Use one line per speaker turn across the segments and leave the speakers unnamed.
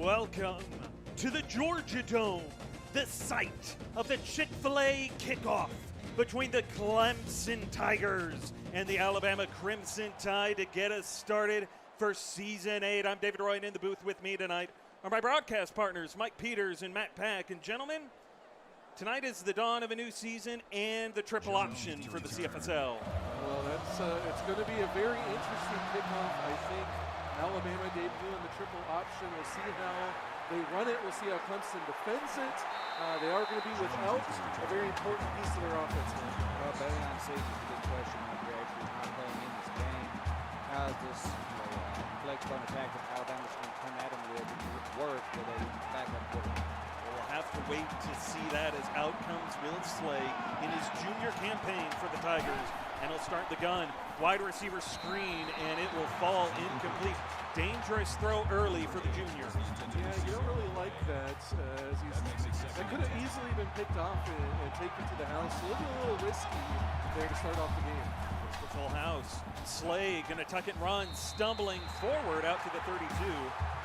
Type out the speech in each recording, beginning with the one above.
Welcome to the Georgia Dome, the site of the Chick-fil-A kickoff between the Clemson Tigers and the Alabama Crimson Tide to get us started for Season 8. I'm David Roy, and in the booth with me tonight are my broadcast partners, Mike Peters and Matt Pack. And gentlemen, tonight is the dawn of a new season and the triple option for the CFSL.
Well, it's going to be a very interesting kickoff, I think. Alabama debut in the triple option. We'll see how they run it. We'll see how Clemson defends it. They are going to be without a very important piece of their offense.
Well, betting on season is a good question. You're actually not playing in this game. How is this flex-bone attack that Alabama's going to come at them with work with a backup quarterback?
We'll have to wait to see that as out comes Will Slay in his junior campaign for the Tigers. And he'll start the gun. Wide receiver screen, and it will fall incomplete. Dangerous throw early for the junior.
Yeah, you don't really like that. That could have easily been picked off and taken to the house. A little risky there to start off the game.
It's the full house. Slay going to tuck it and run, stumbling forward out to the 32.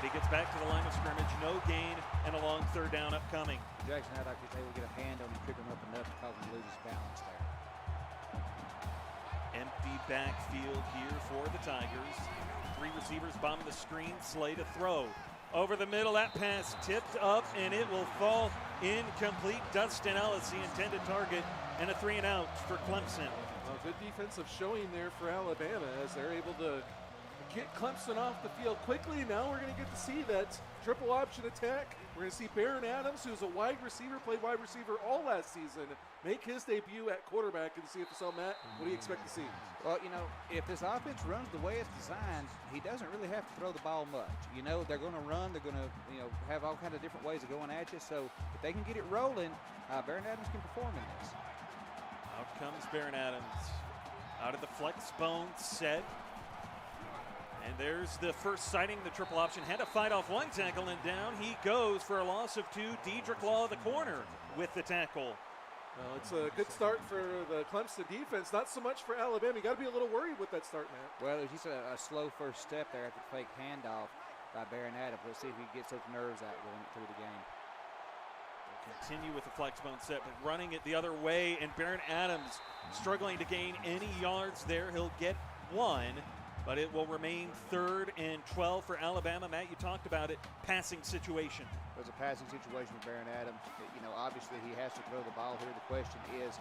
He gets back to the line of scrimmage, no gain, and a long third down upcoming.
Jackson had like to get a hand on him, trip him up enough to cause him to lose his balance there.
Empty backfield here for the Tigers. Three receivers bombing the screen. Slay to throw. Over the middle, that pass tipped up, and it will fall incomplete. Dustin Ellis, the intended target, and a 3-and-out for Clemson.
Well, good defensive showing there for Alabama as they're able to get Clemson off the field quickly. Now we're going to get to see that triple option attack. We're going to see Baron Adams, who's a wide receiver, played wide receiver all last season, make his debut at quarterback in the CFSL. Matt, what do you expect to see?
Well, if this offense runs the way it's designed, he doesn't really have to throw the ball much. They're going to run. They're going to, have all kinds of different ways of going at you. So if they can get it rolling, Baron Adams can perform in this.
Out comes Baron Adams. Out of the flex bone set. And there's the first sighting, the triple option. Had to fight off one tackle, and down he goes for a loss of 2. Dedrick Law, the corner, with the tackle.
Well, it's a good start for the Clemson defense. Not so much for Alabama. You got to be a little worried with that start, Matt.
Well, it was just a slow first step there after the fake handoff by Baron Adams. Let's see if he gets those nerves out going through the game.
We'll continue with the flex bone set, but running it the other way, and Baron Adams struggling to gain any yards there. He'll get 1. But it will remain 3rd and 12 for Alabama. Matt, you talked about it, passing situation.
There's a passing situation with Baron Adams. Obviously he has to throw the ball here. The question is,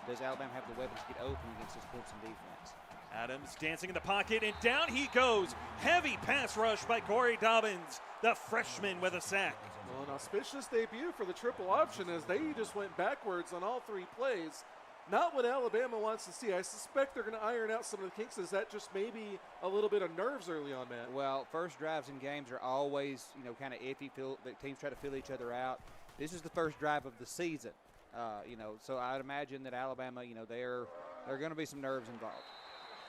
does Alabama have the weapons to get open against this Clemson defense?
Adams dancing in the pocket, and down he goes. Heavy pass rush by Corey Dobbins, the freshman with a sack.
Well, an auspicious debut for the triple option as they just went backwards on all 3 plays. Not what Alabama wants to see. I suspect they're going to iron out some of the kinks. Is that just maybe a little bit of nerves early on, Matt?
Well, first drives in games are always, kind of iffy. The teams try to fill each other out. This is the first drive of the season, so I'd imagine that Alabama, there are going to be some nerves involved.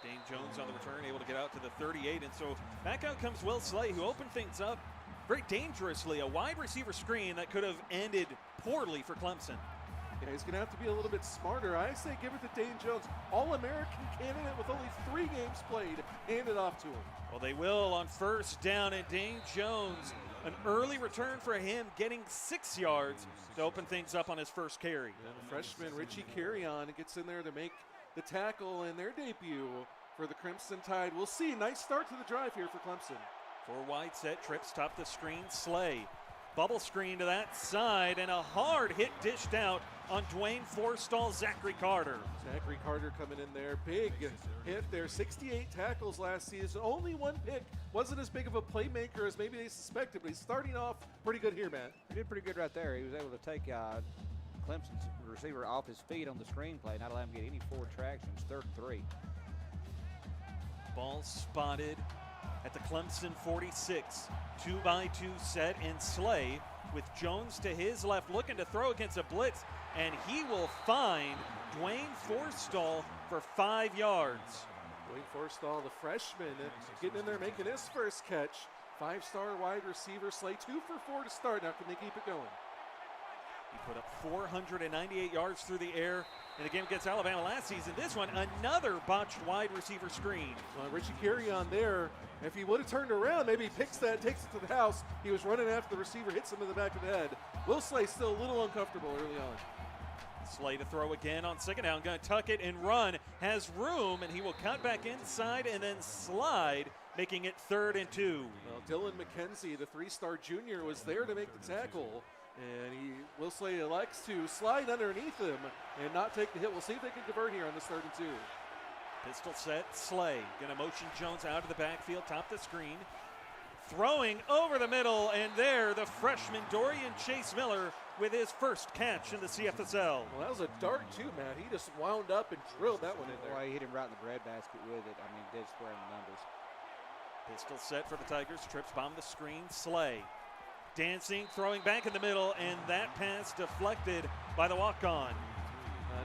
Dane Jones on the return, able to get out to the 38, and so back out comes Will Slay, who opened things up very dangerously. A wide receiver screen that could have ended poorly for Clemson.
Yeah, he's going to have to be a little bit smarter. I say give it to Dane Jones, All-American candidate with only 3 games played. Hand it off to him.
Well, they will on first down, and Dane Jones, an early return for him, getting 6 yards to open things up on his first carry.
Yeah, the freshman Richie Carrion gets in there to make the tackle in their debut for the Crimson Tide. We'll see. Nice start to the drive here for Clemson.
4 wide set, trips top the screen, Slay. Bubble screen to that side, and a hard hit dished out on Dwayne Forstall, Zachary Carter.
Zachary Carter coming in there. Big hit there. 68 tackles last season. Only 1 pick. Wasn't as big of a playmaker as maybe they suspected, but he's starting off pretty good here, Matt.
He did pretty good right there. He was able to take Clemson's receiver off his feet on the screenplay, not allow him to get any forward traction. It's 3rd and 3.
Ball spotted at the Clemson 46. 2-by-2 set, and Slay with Jones to his left looking to throw against a blitz, and he will find Dwayne Forstall for 5 yards.
Dwayne Forstall, the freshman, getting in there making his first catch. 5-star wide receiver. Slay 2 for 4 to start. Now can they keep it going?
He put up 498 yards through the air in the game against Alabama last season. This one, another botched wide receiver screen.
Richie Carrion there. If he would have turned around, maybe he picks that, takes it to the house. He was running after the receiver, hits him in the back of the head. Will Slay still a little uncomfortable early on.
Slay to throw again on second down. Going to tuck it and run. Has room, and he will cut back inside and then slide, making it 3rd and 2.
Well, Dylan McKenzie, the 3-star junior, was there to make the tackle. And Will Slay elects to slide underneath him and not take the hit. We'll see if they can convert here on this 3rd and 2.
Pistol set, Slay. Going to motion Jones out of the backfield, top the screen. Throwing over the middle, and there the freshman Dorian Chase Miller with his first catch in the CFSL.
Well, that was a dart too, Matt. He just wound up and drilled that one in there.
Boy, he hit him right in the breadbasket with it. I mean, dead square in the numbers.
Pistol set for the Tigers. Trips bomb the screen. Slay dancing, throwing back in the middle, and that pass deflected by the walk-on.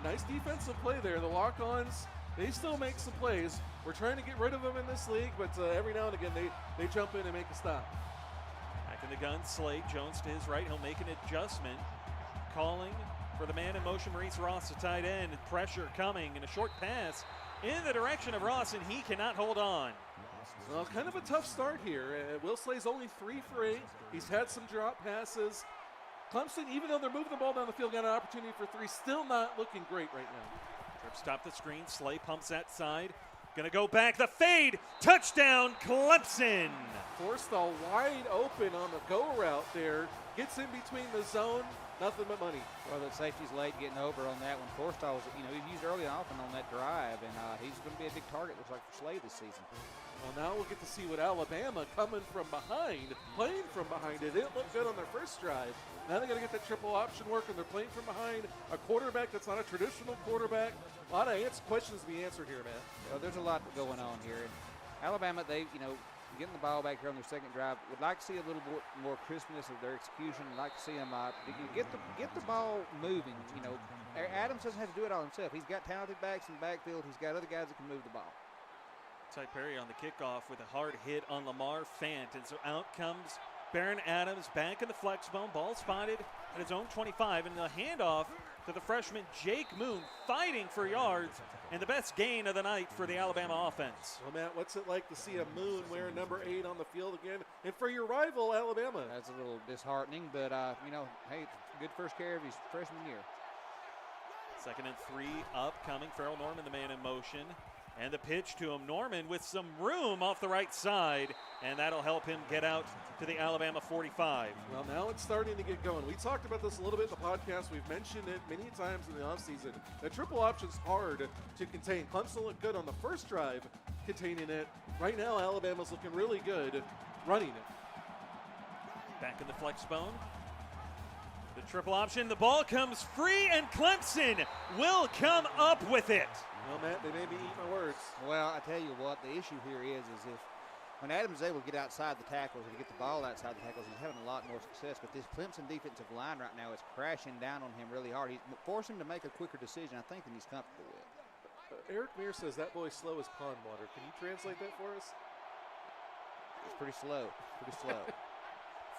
Nice defensive play there. The walk-ons, they still make some plays. We're trying to get rid of them in this league, but every now and again they jump in and make a stop.
Back in the gun, Slade. Jones to his right. He'll make an adjustment. Calling for the man in motion, Maurice Ross, the tight end. Pressure coming, and a short pass in the direction of Ross, and he cannot hold on.
Well, kind of a tough start here. Will Slay's only 3 for 8. He's had some drop passes. Clemson, even though they're moving the ball down the field, got an opportunity for 3. Still not looking great right now.
Trip stop the screen. Slay pumps that side. Gonna go back. The fade. Touchdown, Clemson.
Forstall wide open on the go route there. Gets in between the zone. Nothing but money.
Well, the safety's late getting over on that one. Forstall's, he's used early and often on that drive, and he's going to be a big target, looks like, for Slay this season.
Well, now we'll get to see what Alabama coming from behind, playing from behind. It didn't look good on their first drive. Now they got to get that triple option working. They're playing from behind a quarterback that's not a traditional quarterback. A lot of questions to be answered here, man.
Well, there's a lot going on here. And Alabama, they, getting the ball back here on their second drive, would like to see a little more crispness of their execution. Like to see them get the ball moving. Adams doesn't have to do it all himself. He's got talented backs in the backfield. He's got other guys that can move the ball.
Ty Perry on the kickoff with a hard hit on Lamar Fant, and so out comes Baron Adams back in the flex bone. Ball spotted at his own 25, and the handoff to the freshman Jake Moon, fighting for yards, and the best gain of the night for the Alabama offense.
Well, Matt, what's it like to see a Moon wearing number 8 on the field again, and for your rival, Alabama?
That's a little disheartening, but, hey, good first carry of his freshman year.
2nd and 3 upcoming. Farrell Norman, the man in motion. And the pitch to him. Norman with some room off the right side, and that'll help him get out to the Alabama 45.
Well, now it's starting to get going. We talked about this a little bit in the podcast. We've mentioned it many times in the offseason. The triple option's hard to contain. Clemson looked good on the first drive containing it. Right now, Alabama's looking really good running it.
Back in the flex bone. The triple option. The ball comes free, and Clemson will come up with it.
Well, Matt, they made me eat my words.
Well, I tell you what, the issue here is if when Adams is able to get outside the tackles and get the ball outside the tackles, he's having a lot more success. But this Clemson defensive line right now is crashing down on him really hard. He's forcing him to make a quicker decision, I think, than he's comfortable with.
Eric Meir says that boy's slow as pond water. Can you translate that for us?
It's pretty slow.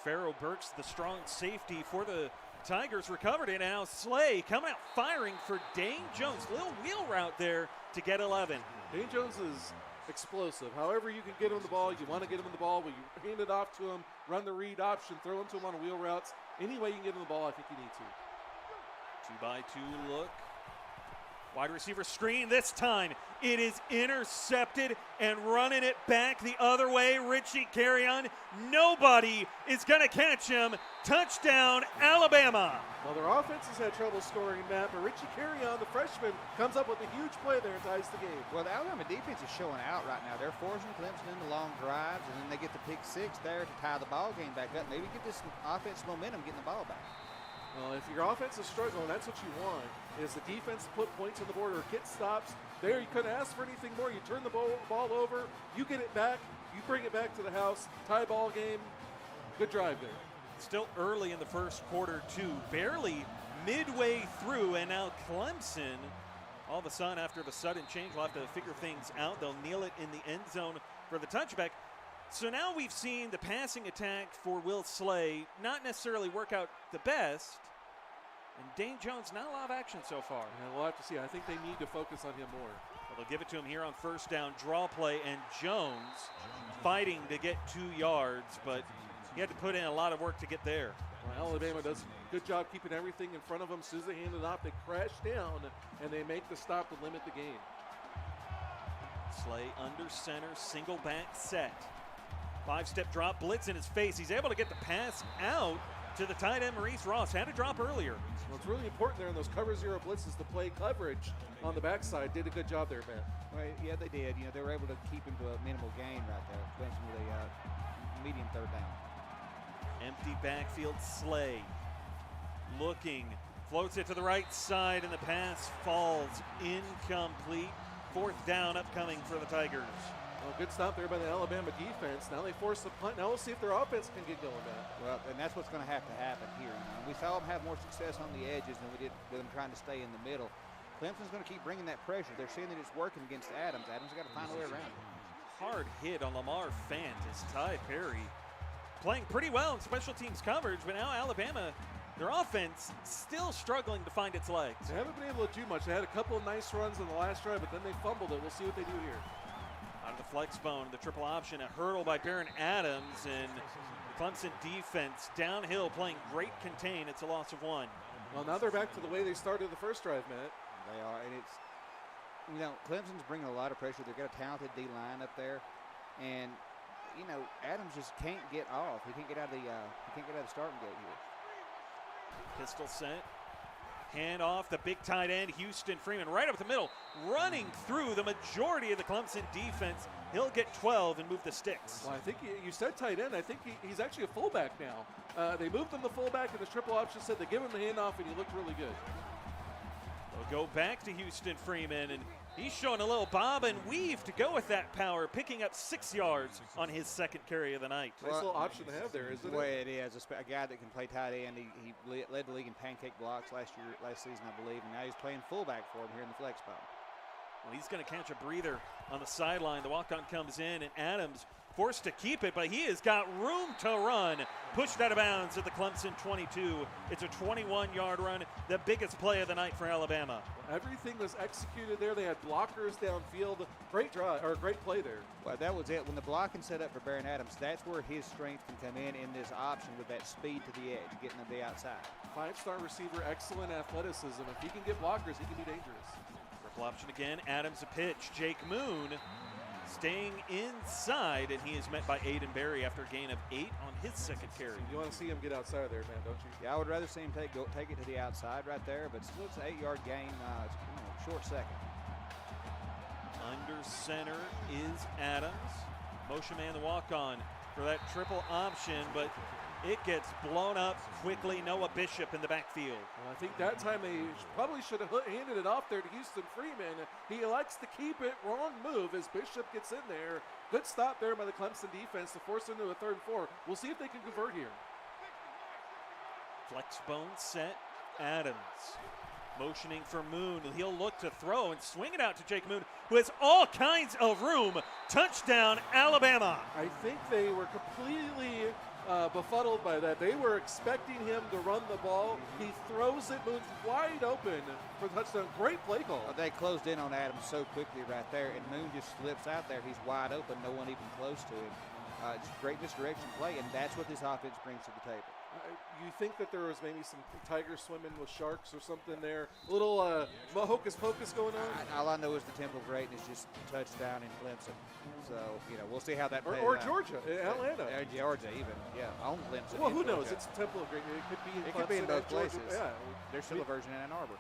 Farrell Burks, the strong safety for the Tigers, recovered it. Now Slay coming out firing for Dane Jones. Little wheel route there to get 11.
Dane Jones is explosive. However you can get him the ball, you want to get him the ball, but you hand it off to him, run the read option, throw him to him on wheel routes. Any way you can get him the ball, I think you need to.
2-by-2 look. Wide receiver screen this time. It is intercepted and running it back the other way. Richie Carrion. Nobody is going to catch him. Touchdown, Alabama.
Well, their offense has had trouble scoring, Matt, but Richie Carrion, the freshman, comes up with a huge play there and ties the game.
Well, the Alabama defense is showing out right now. They're forcing Clemson into long drives, and then they get the pick 6 there to tie the ball game back up. Maybe get this offense momentum getting the ball back.
Well, if your offense is struggling, that's what you want, is the defense to put points on the board or get stops. There, you couldn't ask for anything more. You turn the ball over, you get it back, you bring it back to the house, tie ball game. Good drive there.
Still early in the first quarter, too. Barely midway through, and now Clemson, all of a sudden, after the sudden change, will have to figure things out. They'll kneel it in the end zone for the touchback. So now we've seen the passing attack for Will Slay not necessarily work out the best, And Dane Jones, not a lot of action so far.
And we'll have to see. I think they need to focus on him more.
Well, they'll give it to him here on first down, draw play, and Jones fighting to get 2 yards, but he had to put in a lot of work to get there.
Well, Alabama does a good job keeping everything in front of them. As soon as they hand it off, they crash down, and they make the stop to limit the game.
Slay under center, single back set. 5-step drop, blitz in his face. He's able to get the pass out to the tight end, Maurice Ross. Had to drop earlier.
Well, it's really important there in those cover zero blitzes to play coverage on the backside. Did a good job there, Matt.
Well, yeah, they did. You know, they were able to keep him to a minimal gain right there. Clemson with a medium third down.
Empty backfield, Slay. Looking, floats it to the right side, and the pass falls incomplete. 4th down upcoming for the Tigers.
Well, good stop there by the Alabama defense. Now they force the punt. Now we'll see if their offense can get going, Matt.
Well, and that's what's going to happen here. You know, we saw them have more success on the edges than we did with them trying to stay in the middle. Clemson's going to keep bringing that pressure. They're seeing that it's working against Adams. Adams has got to find a way around it.
Hard hit on Lamar Fant as Ty Perry playing pretty well in special teams coverage, but now Alabama, their offense still struggling to find its legs.
They haven't been able to do much. They had a couple of nice runs on the last drive, but then they fumbled it. We'll see what they do here.
Out of the flex bone, the triple option, a hurdle by Baron Adams, and the Clemson defense downhill playing great contain. It's a loss of 1.
Well, now they're back to the way they started the first drive, Matt.
They are, and it's, you know, Clemson's bringing a lot of pressure. They've got a talented D-line up there, and you know, Adams just can't get off. He can't get out of the starting gate here.
Pistol set. Hand off the big tight end, Houston Freeman, right up the middle, running through the majority of the Clemson defense. He'll get 12 and move the sticks.
Well, I think you said tight end. I think he's actually a fullback now. They moved him to fullback, and the triple option said they give him the handoff, and he looked really good.
They'll go back to Houston Freeman, and he's showing a little bob and weave to go with that power, picking up 6 yards on his second carry of the night.
Nice little option to have there, isn't it?
Well, it is. A guy that can play tight end. He led the league in pancake blocks last season, I believe, and now he's playing fullback for him here in the flex spot.
Well, he's going to catch a breather on the sideline. The walk-on comes in, and Adams forced to keep it, but he has got room to run. Pushed out of bounds at the Clemson 22. It's a 21-yard run, the biggest play of the night for Alabama.
Everything was executed there. They had blockers downfield. Great drive, or great play there.
Well, that was it. When the blocking set up for Baron Adams, that's where his strength can come in this option with that speed to the edge, getting to the outside.
5-star receiver, excellent athleticism. If he can get blockers, he can be dangerous.
Triple option again. Adams a pitch. Jake Moon staying inside, and he is met by Aiden Berry after a gain of 8 on his second carry.
You want to see him get outside there, man, don't you?
Yeah, I would rather see him take it to the outside right there, but still it's an 8-yard gain. It's short second.
Under center is Adams. Motion man the walk-on for that triple option, but it gets blown up quickly. Noah Bishop in the backfield.
Well, I think that time they probably should have handed it off there to Houston Freeman. He likes to keep it. Wrong move as Bishop gets in there. Good stop there by the Clemson defense to force into a 3rd and 4. We'll see if they can convert here.
Flex bone set, Adams. Motioning for Moon. He'll look to throw and swing it out to Jake Moon, who has all kinds of room. Touchdown, Alabama.
I think they were completely befuddled by that. They were expecting him to run the ball. He throws it, Moon's wide open for the touchdown. Great play call.
They closed in on Adams so quickly right there, and Moon just slips out there. He's wide open, no one even close to him. Just great misdirection play, and that's what this offense brings to the table.
You think that there was maybe some tigers swimming with sharks or something there? A little hocus pocus going on?
All I know is the Temple Greatness just touchdown in Clemson. So, you know, we'll see how that plays
or
out.
Georgia, Atlanta.
Georgia even, yeah, on Clemson.
Well, who knows? It's Temple of Greatness. It could be in
It
Clemson
could be in both
Georgia.
places.
Yeah.
There's still a version in Ann Arbor.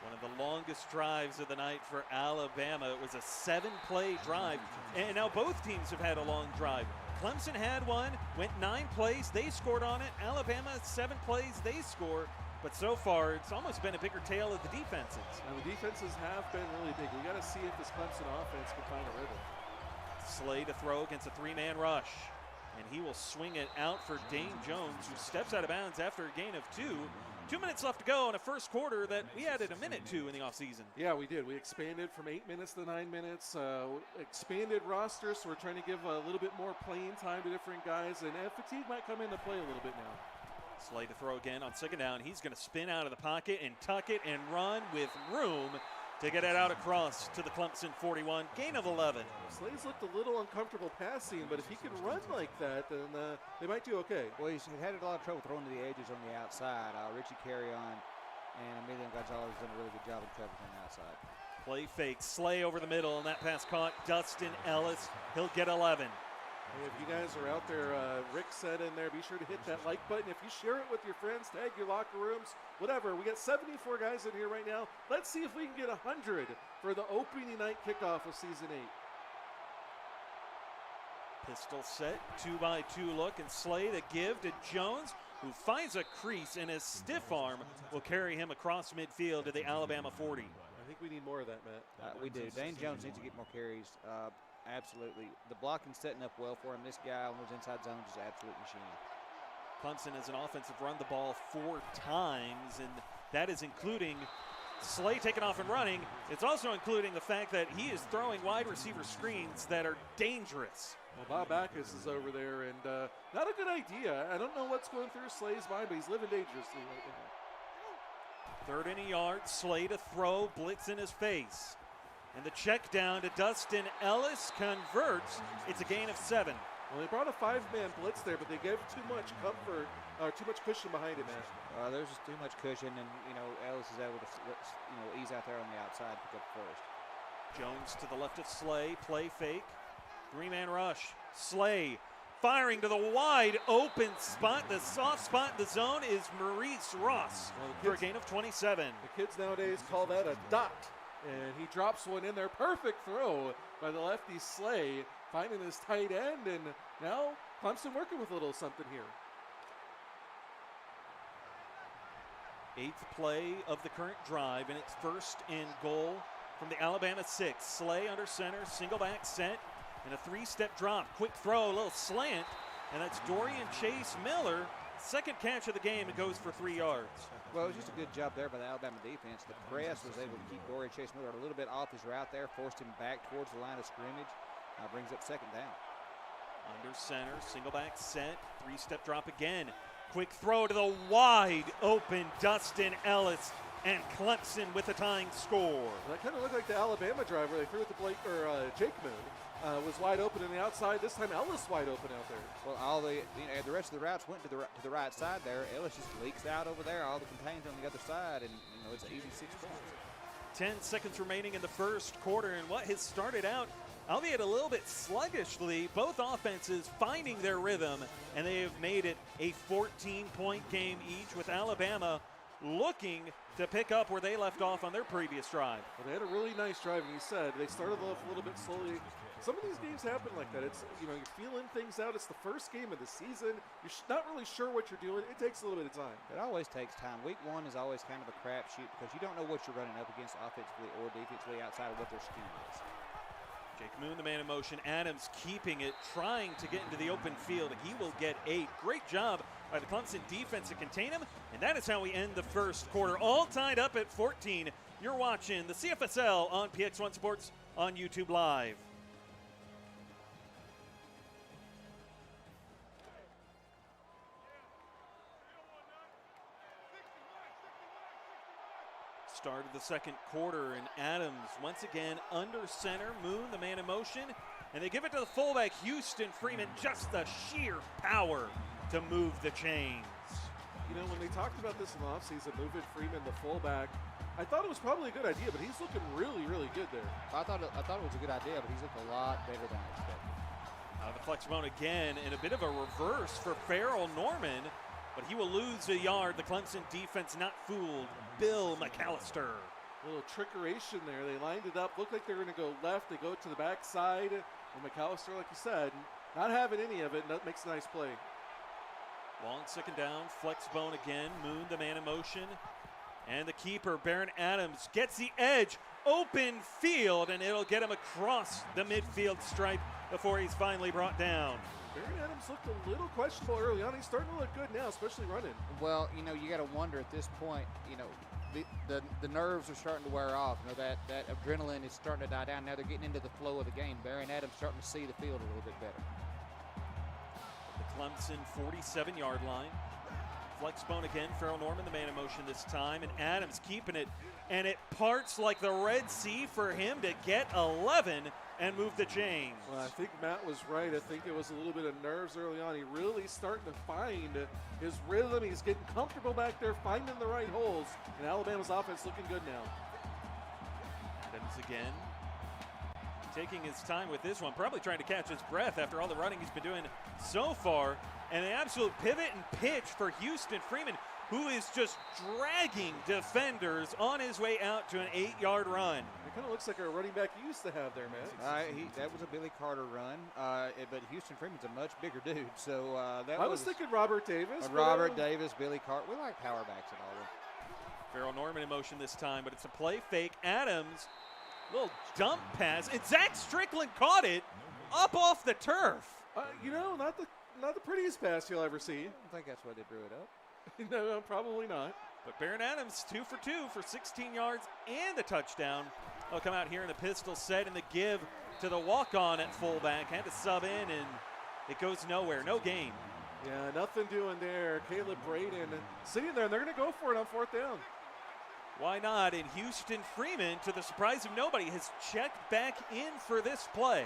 One of the longest drives of the night for Alabama. It was a 7-play drive, and now both teams have had a long drive. Clemson had one, went 9 plays, they scored on it. Alabama, 7 plays, they scored. But so far, it's almost been a bigger tale of the defenses.
And the defenses have been really big. We got to see if this Clemson offense can find a rhythm.
Slay to throw against a 3-man rush. And he will swing it out for Dane Jones, who steps out of bounds after a gain of 2. 2 minutes left to go in a first quarter that we added a minute to in the offseason.
Yeah, we did. We expanded from 8 minutes to 9 minutes. Expanded roster, so we're trying to give a little bit more playing time to different guys. And fatigue might come into play a little bit now.
Slay to throw again on second down. He's going to spin out of the pocket and tuck it and run with room to get it out across to the Clemson 41. Gain of 11.
Slay's looked a little uncomfortable passing, but if he can run like that, then they might do okay.
Well, he's had a lot of trouble throwing to the edges on the outside. Richie Carry-On and Emilian Gonzalez has done a really good job of covering on the outside.
Play fake. Slay over the middle, and that pass caught. Dustin Ellis. He'll get 11.
Hey, if you guys are out there, Rick said in there, be sure to hit that like button. If you share it with your friends, tag your locker rooms, whatever. We got 74 guys in here right now. Let's see if we can get 100 for the opening night kickoff of season 8.
Pistol set, 2-by-2 look, and Slay the give to Jones, who finds a crease, and his stiff arm will carry him across midfield to the Alabama 40.
I think we need more of that, Matt.
We do. Dane Jones needs to get more carries. Absolutely. The blocking setting up well for him. This guy on those inside zones is an absolute machine.
Clemson has an offensive run the ball 4 times, and that is including Slay taking off and running. It's also including the fact that he is throwing wide receiver screens that are dangerous.
Well, Bob Backus is over there, and not a good idea. I don't know what's going through Slay's mind, but he's living dangerously right now.
3rd and a yard, Slay to throw, blitz in his face. And the check down to Dustin Ellis converts. It's a gain of 7.
Well, they brought a 5-man blitz there, but they gave too much comfort, or too much cushion behind it, man.
There's just too much cushion, and Ellis is able to ease out there on the outside, pick up first.
Jones to the left of Slay, play fake, 3-man rush. Slay firing to the wide open spot. The soft spot in the zone is Maurice Ross for a gain of 27.
The kids nowadays call that a dot. And he drops one in there. Perfect throw by the lefty Slay, finding his tight end. And now Clemson working with a little something here.
8th play of the current drive, and it's 1st and goal from the Alabama 6. Slay under center, single back set, and a 3-step drop. Quick throw, a little slant, and that's Dorian Chase Miller. 2nd catch of the game, it goes for 3 yards.
Well, it was just a good job there by the Alabama defense. The press was able to keep Dorian Chase Miller a little bit off his route there, forced him back towards the line of scrimmage, brings up 2nd down.
Under center, single back set, 3-step drop again. Quick throw to the wide open Dustin Ellis, and Clemson with the tying score.
That kind of looked like the Alabama drive where they threw it to Jake Moon. Was wide open on the outside. This time Ellis wide open out there.
Well, all the rest of the routes went to the right side there. Ellis just leaks out over there. All the contains on the other side, and it's an easy 6 points.
10 seconds remaining in the 1st quarter, and what has started out, albeit a little bit sluggishly, both offenses finding their rhythm, and they have made it a 14-point game each, with Alabama looking to pick up where they left off on their previous drive.
Well, they had a really nice drive, and you said they started off a little bit slowly. Some of these games happen like that. It's, you're feeling things out. It's the first game of the season. You're not really sure what you're doing. It takes a little bit of time.
It always takes time. Week 1 is always kind of a crapshoot because you don't know what you're running up against offensively or defensively outside of what their scheme is.
Jake Moon, the man in motion. Adams keeping it, trying to get into the open field. He will get 8. Great job by the Clemson defense to contain him. And that is how we end the 1st quarter. All tied up at 14. You're watching the CFSL on PX1 Sports on YouTube Live. Start of the 2nd quarter, and Adams once again under center. Moon, the man in motion, and they give it to the fullback, Houston Freeman. Just the sheer power to move the chains.
When they talked about this in the offseason, moving Freeman, the fullback, I thought it was probably a good idea, but he's looking really, really good there.
I thought it was a good idea, but he's looked a lot better than I expected.
The flex bone again, and a bit of a reverse for Farrell Norman, but he will lose a yard. The Clemson defense not fooled. Bill McAllister.
A little trickeration there. They lined it up. Looked like they were going to go left. They go to the backside. And McAllister, like you said, not having any of it. And that makes a nice play.
Long 2nd down. Flex bone again. Moon, the man in motion. And the keeper, Baron Adams, gets the edge. Open field. And it'll get him across the midfield stripe before he's finally brought down.
Baron Adams looked a little questionable early on. He's starting to look good now, especially running.
Well, you got to wonder at this point, the nerves are starting to wear off. That adrenaline is starting to die down. Now they're getting into the flow of the game. Baron Adams starting to see the field a little bit better.
The Clemson 47-yard line. Flex bone again. Farrell Norman, the man in motion this time, and Adams keeping it, and it parts like the Red Sea for him to get 11 and move the chains.
Well, I think Matt was right. I think it was a little bit of nerves early on. He really starting to find his rhythm. He's getting comfortable back there, finding the right holes, and Alabama's offense looking good now.
Adams again, taking his time with this one, probably trying to catch his breath after all the running he's been doing so far. And an absolute pivot and pitch for Houston Freeman, who is just dragging defenders on his way out to an 8-yard run.
It kind of looks like a running back you used to have there, Matt.
That was a Billy Carter run, but Houston Freeman's a much bigger dude. So
I was thinking Robert Davis.
Robert Davis, Billy Carter. We like power backs and all of them.
Farrell Norman in motion this time, but it's a play fake. Adams, little dump pass, and Zach Strickland caught it up off the turf.
Not the prettiest pass you'll ever see.
I don't think that's why they drew it up.
No, probably not.
But Baron Adams 2 for 2 for 16 yards and a touchdown. They'll come out here in the pistol set and the give to the walk-on at fullback. Had to sub in, and it goes nowhere. No gain.
Yeah, nothing doing there. Caleb Braden sitting there, and they're going to go for it on 4th down.
Why not? And Houston Freeman, to the surprise of nobody, has checked back in for this play.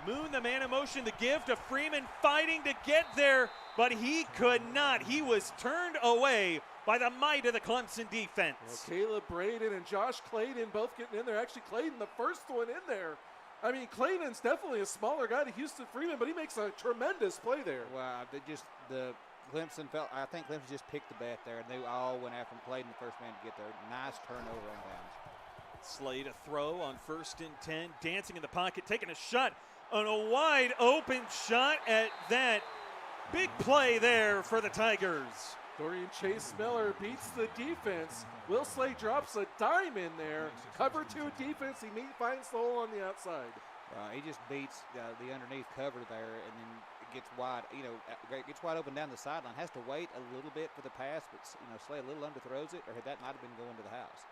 Moon, the man in motion, the give to Freeman, fighting to get there, but he could not. He was turned away by the might of the Clemson defense.
Well, Caleb Braden and Josh Clayton both getting in there. Actually, Clayton, the first one in there. I mean, Clayton's definitely a smaller guy to Houston Freeman, but he makes a tremendous play there.
Wow, Clemson felt. I think Clemson just picked the bat there, and they all went after him. Clayton, the first man to get there. Nice turnover on downs.
Slay to throw on 1st and 10, dancing in the pocket, taking a shot on a wide open shot at that. Big play there for the Tigers.
Dorian Chase Miller beats the defense. Will Slay drops a dime in there. Cover 2 defense. He finds the hole on the outside.
He just beats the underneath cover there, and then it gets wide. Gets wide open down the sideline. Has to wait a little bit for the pass, but Slay a little underthrows it, or that might have been going to the house.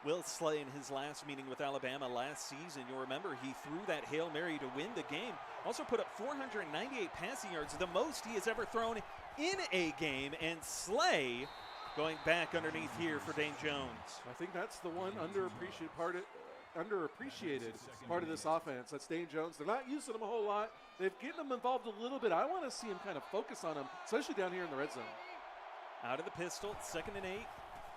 Will Slay, in his last meeting with Alabama last season, you'll remember he threw that Hail Mary to win the game. Also put up 498 passing yards, the most he has ever thrown in a game. And Slay going back underneath here for Dane Jones.
I think that's the one underappreciated part of this offense. That's Dane Jones. They're not using him a whole lot. They've getting him involved a little bit. I want to see him kind of focus on him, especially down here in the red zone.
Out of the pistol, 2nd and 8.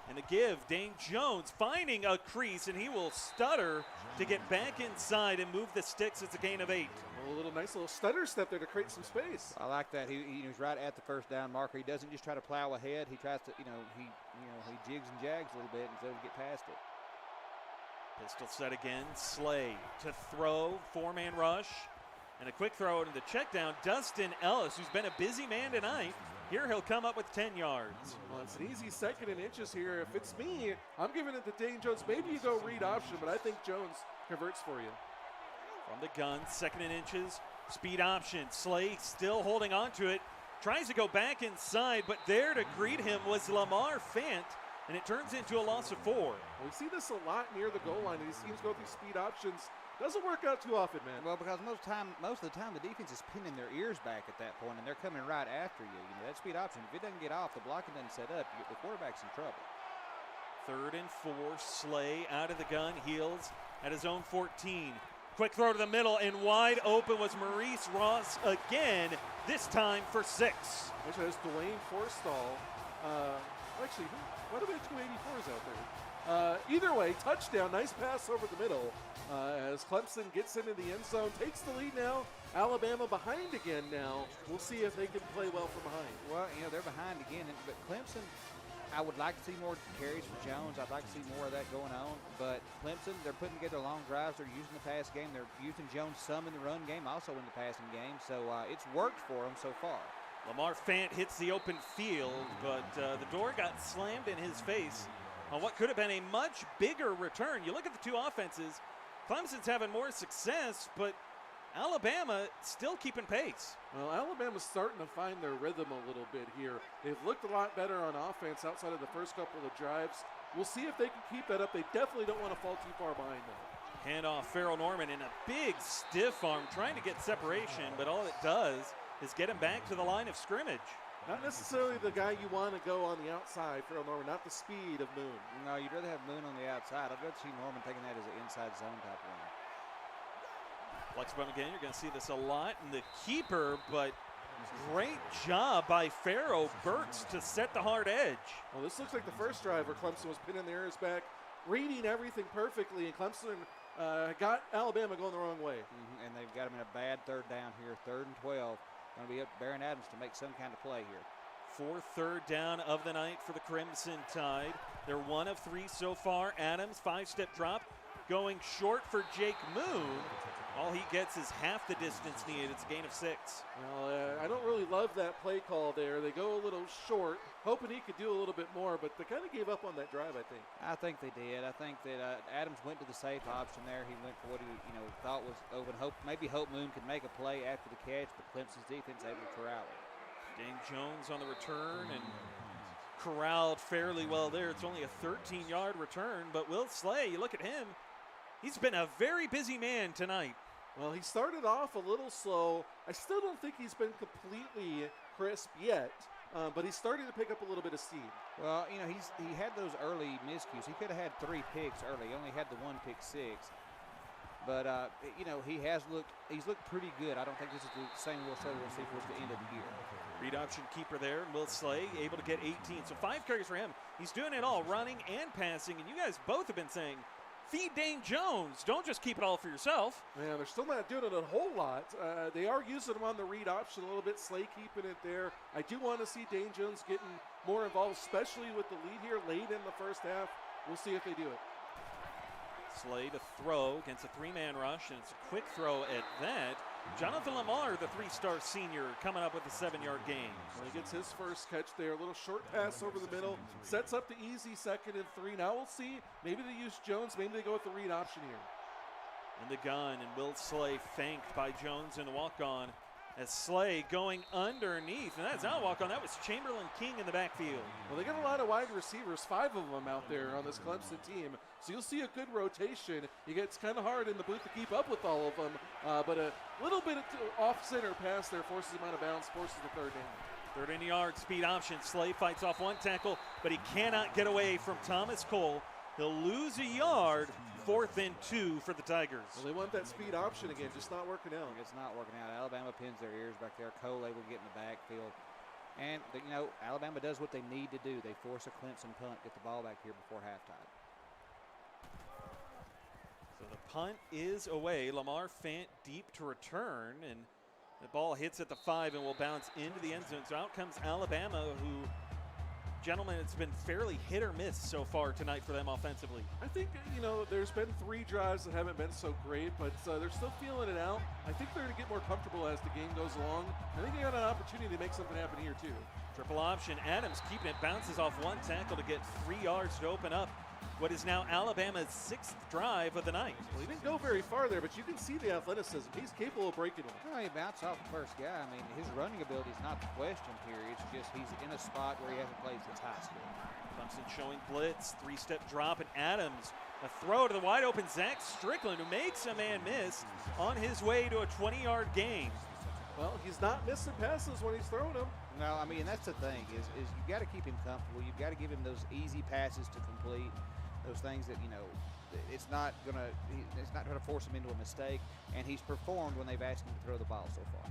And the give, Dane Jones finding a crease, and he will stutter to get back inside and move the sticks. It's a gain of 8.
A nice little stutter step there to create some space.
I like that. He was right at the 1st down marker. He doesn't just try to plow ahead. He tries to, he jigs and jags a little bit and so to get past it.
Pistol set again. Slay to throw, 4-man rush, and a quick throw into the check down. Dustin Ellis, who's been a busy man tonight. Here he'll come up with 10 yards.
Well, it's an easy 2nd and inches here. If it's me, I'm giving it to Dane Jones. Maybe you go read option, but I think Jones converts for you.
From the gun, 2nd and inches, speed option. Slay still holding on to it. Tries to go back inside, but there to greet him was Lamar Fant, and it turns into a loss of 4.
Well, we see this a lot near the goal line. These teams go through speed options. Doesn't work out too often, man.
Well, because most of the time, the defense is pinning their ears back at that point, and they're coming right after you. That speed option, if it doesn't get off, the blocking doesn't set up, the quarterback's in trouble.
3rd and 4, Slay out of the gun, heels at his own 14. Quick throw to the middle, and wide open was Maurice Ross again, this time for 6.
Actually, that's Dwayne Forstall. What about 284s out there? Either way, touchdown, nice pass over the middle as Clemson gets into the end zone, takes the lead now. Alabama behind again now. We'll see if they can play well from behind.
Well, they're behind again, but Clemson, I would like to see more carries for Jones. I'd like to see more of that going on, but Clemson, they're putting together long drives. They're using the pass game. They're using Jones some in the run game, also in the passing game, so it's worked for them so far.
Lamar Fant hits the open field, but the door got slammed in his face on what could have been a much bigger return. You look at the 2 offenses, Clemson's having more success, but Alabama still keeping pace.
Well, Alabama's starting to find their rhythm a little bit here. They've looked a lot better on offense outside of the first couple of drives. We'll see if they can keep that up. They definitely don't want to fall too far behind, though.
Handoff, Farrell Norman in a big stiff arm trying to get separation, but all it does is get him back to the line of scrimmage.
Not necessarily the guy you want to go on the outside for Norman, not the speed of Moon.
No, you'd rather have Moon on the outside. I'd rather see Norman taking that as an inside zone type run.
Flex bone again, you're going to see this a lot. And the keeper, but great job by Pharaoh Burks to set the hard edge.
Well, this looks like the first drive where Clemson was pinning the areas back, reading everything perfectly, and Clemson got Alabama going the wrong way.
And they've got him in a bad third down here, 3rd and 12. Going to be up to Baron Adams to make some kind of play here.
Fourth third down of the night for the Crimson Tide. They're 1 of 3 so far. Adams, 5-step drop, going short for Jake Moon. All he gets is half the distance needed. It's a gain of 6.
Well, I don't really love that play call there. They go a little short, hoping he could do a little bit more, but they kind of gave up on that drive, I think.
I think they did. I think that Adams went to the safe option there. He went for what he thought was open. Maybe Hope Moon could make a play after the catch, but Clemson's defense able to corral it.
Dane Jones on the return and corralled fairly well there. It's only a 13-yard return, but Will Slay, you look at him, he's been a very busy man tonight.
Well, he started off a little slow. I still don't think he's been completely crisp yet, but he's starting to pick up a little bit of steam.
Well, he had those early miscues. He could have had 3 picks early. He only had the 1 pick 6. But, he's looked pretty good. I don't think this is the same Will Slay we'll see towards the end of the year.
Read option keeper there, Will Slay, able to get 18. So 5 carries for him. He's doing it all, running and passing. And you guys both have been saying, feed Dane Jones. Don't just keep it all for yourself.
Yeah, they're still not doing it a whole lot. They are using him on the read option a little bit. Slay keeping it there. I do want to see Dane Jones getting more involved, especially with the lead here late in the first half. We'll see if they do it.
Slay to throw against a 3-man rush, and it's a quick throw at that. Jonathan Lamar, the 3-star senior, coming up with a 7-yard gain.
Well, he gets his first catch there. A little short pass over the middle. Sets up the easy 2nd and 3. Now we'll see. Maybe they use Jones. Maybe they go with the read option here.
In the gun, and Will Slay fanked by Jones in the walk-on. As Slay going underneath, and that's not a walk-on. That was Chamberlain King in the backfield.
Well, they got a lot of wide receivers, 5 of them out there on this Clemson team. So you'll see a good rotation. It gets kind of hard in the booth to keep up with all of them. But a little bit of off-center pass there forces him out of bounds, forces the 3rd down.
3rd and yard, speed option. Slay fights off 1 tackle, but he cannot get away from Thomas Cole. He'll lose a yard. 4th and 2 for the Tigers.
Well, they want that speed option again, just not working out.
It's not working out. Alabama pins their ears back there. Cole able to get in the backfield. And, Alabama does what they need to do. They force a Clemson punt, get the ball back here before halftime.
So the punt is away. Lamar Fant deep to return, and the ball hits at the 5 and will bounce into the end zone. So out comes Alabama, who, gentlemen, it's been fairly hit or miss so far tonight for them offensively.
I think, there's been 3 drives that haven't been so great, but they're still feeling it out. I think they're going to get more comfortable as the game goes along. I think they got an opportunity to make something happen here, too.
Triple option. Adams keeping it, bounces off 1 tackle to get 3 yards to open up what is now Alabama's 6th drive of the night.
Well, he didn't go very far there, but you can see the athleticism. He's capable of breaking one.
Well, he bounced off the first guy. I mean, his running ability is not the question here. It's just he's in a spot where he hasn't played since high school.
Clemson showing blitz, 3-step drop, and Adams, a throw to the wide open Zach Strickland, who makes a man miss on his way to a 20-yard gain.
Well, he's not missing passes when he's throwing them.
No, I mean, that's the thing is you've got to keep him comfortable. You've got to give him those easy passes to complete, those things that, it's not gonna force him into a mistake, and he's performed when they've asked him to throw the ball so far.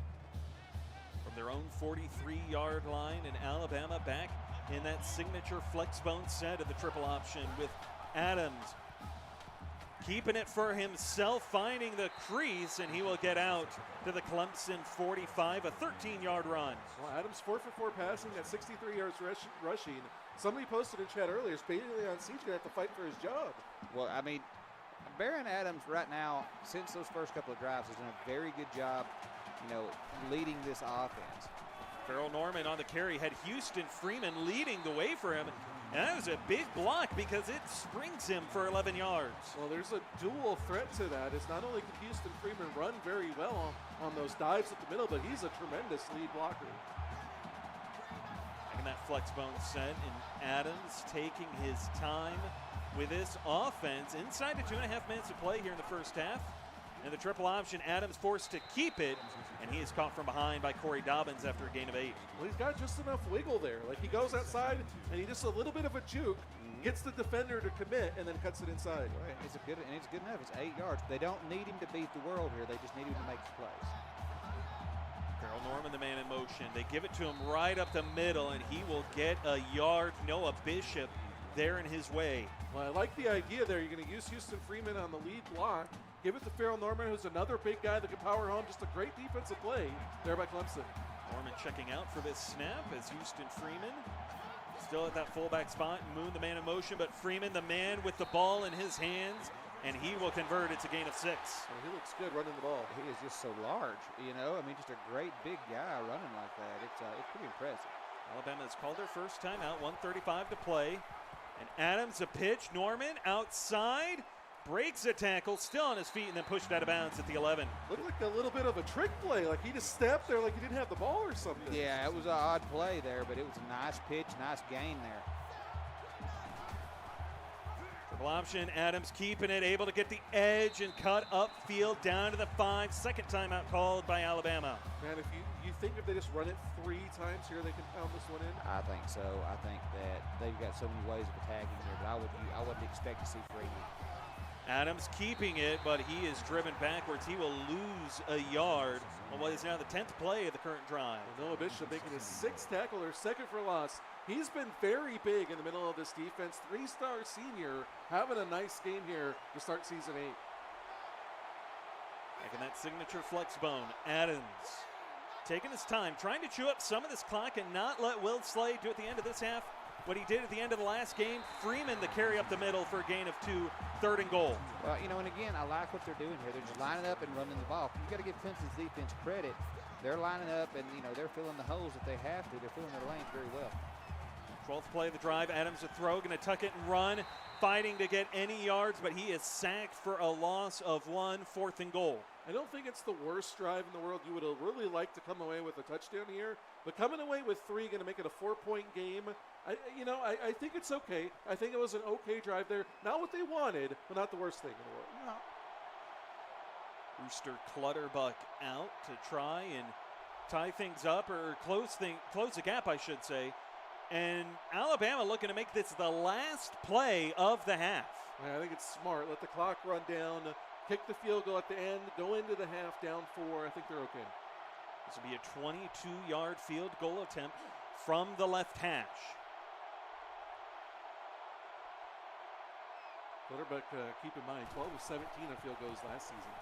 From their own 43-yard line, and Alabama back in that signature flex bone set of the triple option with Adams keeping it for himself, finding the crease, and he will get out to the Clemson 45, a 13-yard run.
Well, Adams 4 for 4 passing, that 63 yards rushing. Somebody posted in chat earlier, Spady on Siege going to have to fight for his job.
Well, I mean, Baron Adams right now, since those first couple of drives, has done a very good job, leading this offense.
Farrell Norman on the carry had Houston Freeman leading the way for him. And that was a big block because it springs him for 11 yards.
Well, there's a dual threat to that. It's not only can Houston Freeman run very well on those dives at the middle, but he's a tremendous lead blocker.
And that flex bone set, and Adams taking his time with this offense inside the 2.5 minutes of play here in the first half. And the triple option, Adams forced to keep it, and he is caught from behind by Corey Dobbins after a gain of 8.
Well, he's got just enough wiggle there. Like, he goes outside, and he just a little bit of a juke, gets the defender to commit, and then cuts it inside.
Right. It's good enough. It's 8 yards. They don't need him to beat the world here. They just need him to make the plays.
Carroll Norman, the man in motion. They give it to him right up the middle, and he will get a yard. Noah Bishop there in his way.
Well, I like the idea there. You're going to use Houston Freeman on the lead block. Give it to Farrell Norman, who's another big guy that can power home. Just a great defensive play there by Clemson.
Norman checking out for this snap as Houston Freeman still at that fullback spot. Moon, the man in motion, but Freeman, the man with the ball in his hands, and he will convert. It's a gain of 6.
Well, he looks good running the ball.
He is just so large, you know. I mean, just a great big guy running like that. It's pretty impressive.
Alabama has called their first timeout, 1:35 to play. And Adams a pitch, Norman outside, breaks a tackle, still on his feet, and then pushed out of bounds at the 11.
Looked like a little bit of a trick play, like he just stepped there like he didn't have the ball or something.
Yeah, it was an odd play there, but it was a nice pitch, nice gain there.
Triple option, Adams keeping it, able to get the edge and cut upfield down to the 5. Second timeout called by Alabama.
Man, if you think if they just run it 3 times here, they can pound this one in?
I think so. I think that they've got so many ways of attacking here, but I wouldn't expect to see Freeman.
Adams keeping it, but he is driven backwards. He will lose a yard on what is now the 10th play of the current drive.
Well, Noah Bishop making his 6th tackle, or 2nd for loss. He's been very big in the middle of this defense. 3-star senior having a nice game here to start season 8.
Making that signature flex bone. Adams taking his time, trying to chew up some of this clock and not let Will Slade do at the end of this half what he did at the end of the last game. Freeman the carry up the middle for a gain of 2, 3rd and goal.
Well, you know, and again, I like what they're doing here. They're just lining up and running the ball. You got to give Clemson's defense credit. They're lining up and, you know, they're filling the holes that they have to. They're filling their lanes very well.
12th play of the drive. Adams a throw, going to tuck it and run, fighting to get any yards, but he is sacked for a loss of 1, 4th and goal.
I don't think it's the worst drive in the world. You would have really liked to come away with a touchdown here, but coming away with 3, going to make it a 4-point game. I think it's okay. I think it was an okay drive there. Not what they wanted, but not the worst thing in the world.
No.
Rooster Clutterbuck out to try and tie things up, or close the gap, I should say. And Alabama looking to make this the last play of the half.
Yeah, I think it's smart. Let the clock run down, kick the field goal at the end, go into the half down 4. I think they're okay.
This will be a 22-yard field goal attempt from the left hash.
Clutterbuck, keep in mind, 12 of 17 on field goals last season.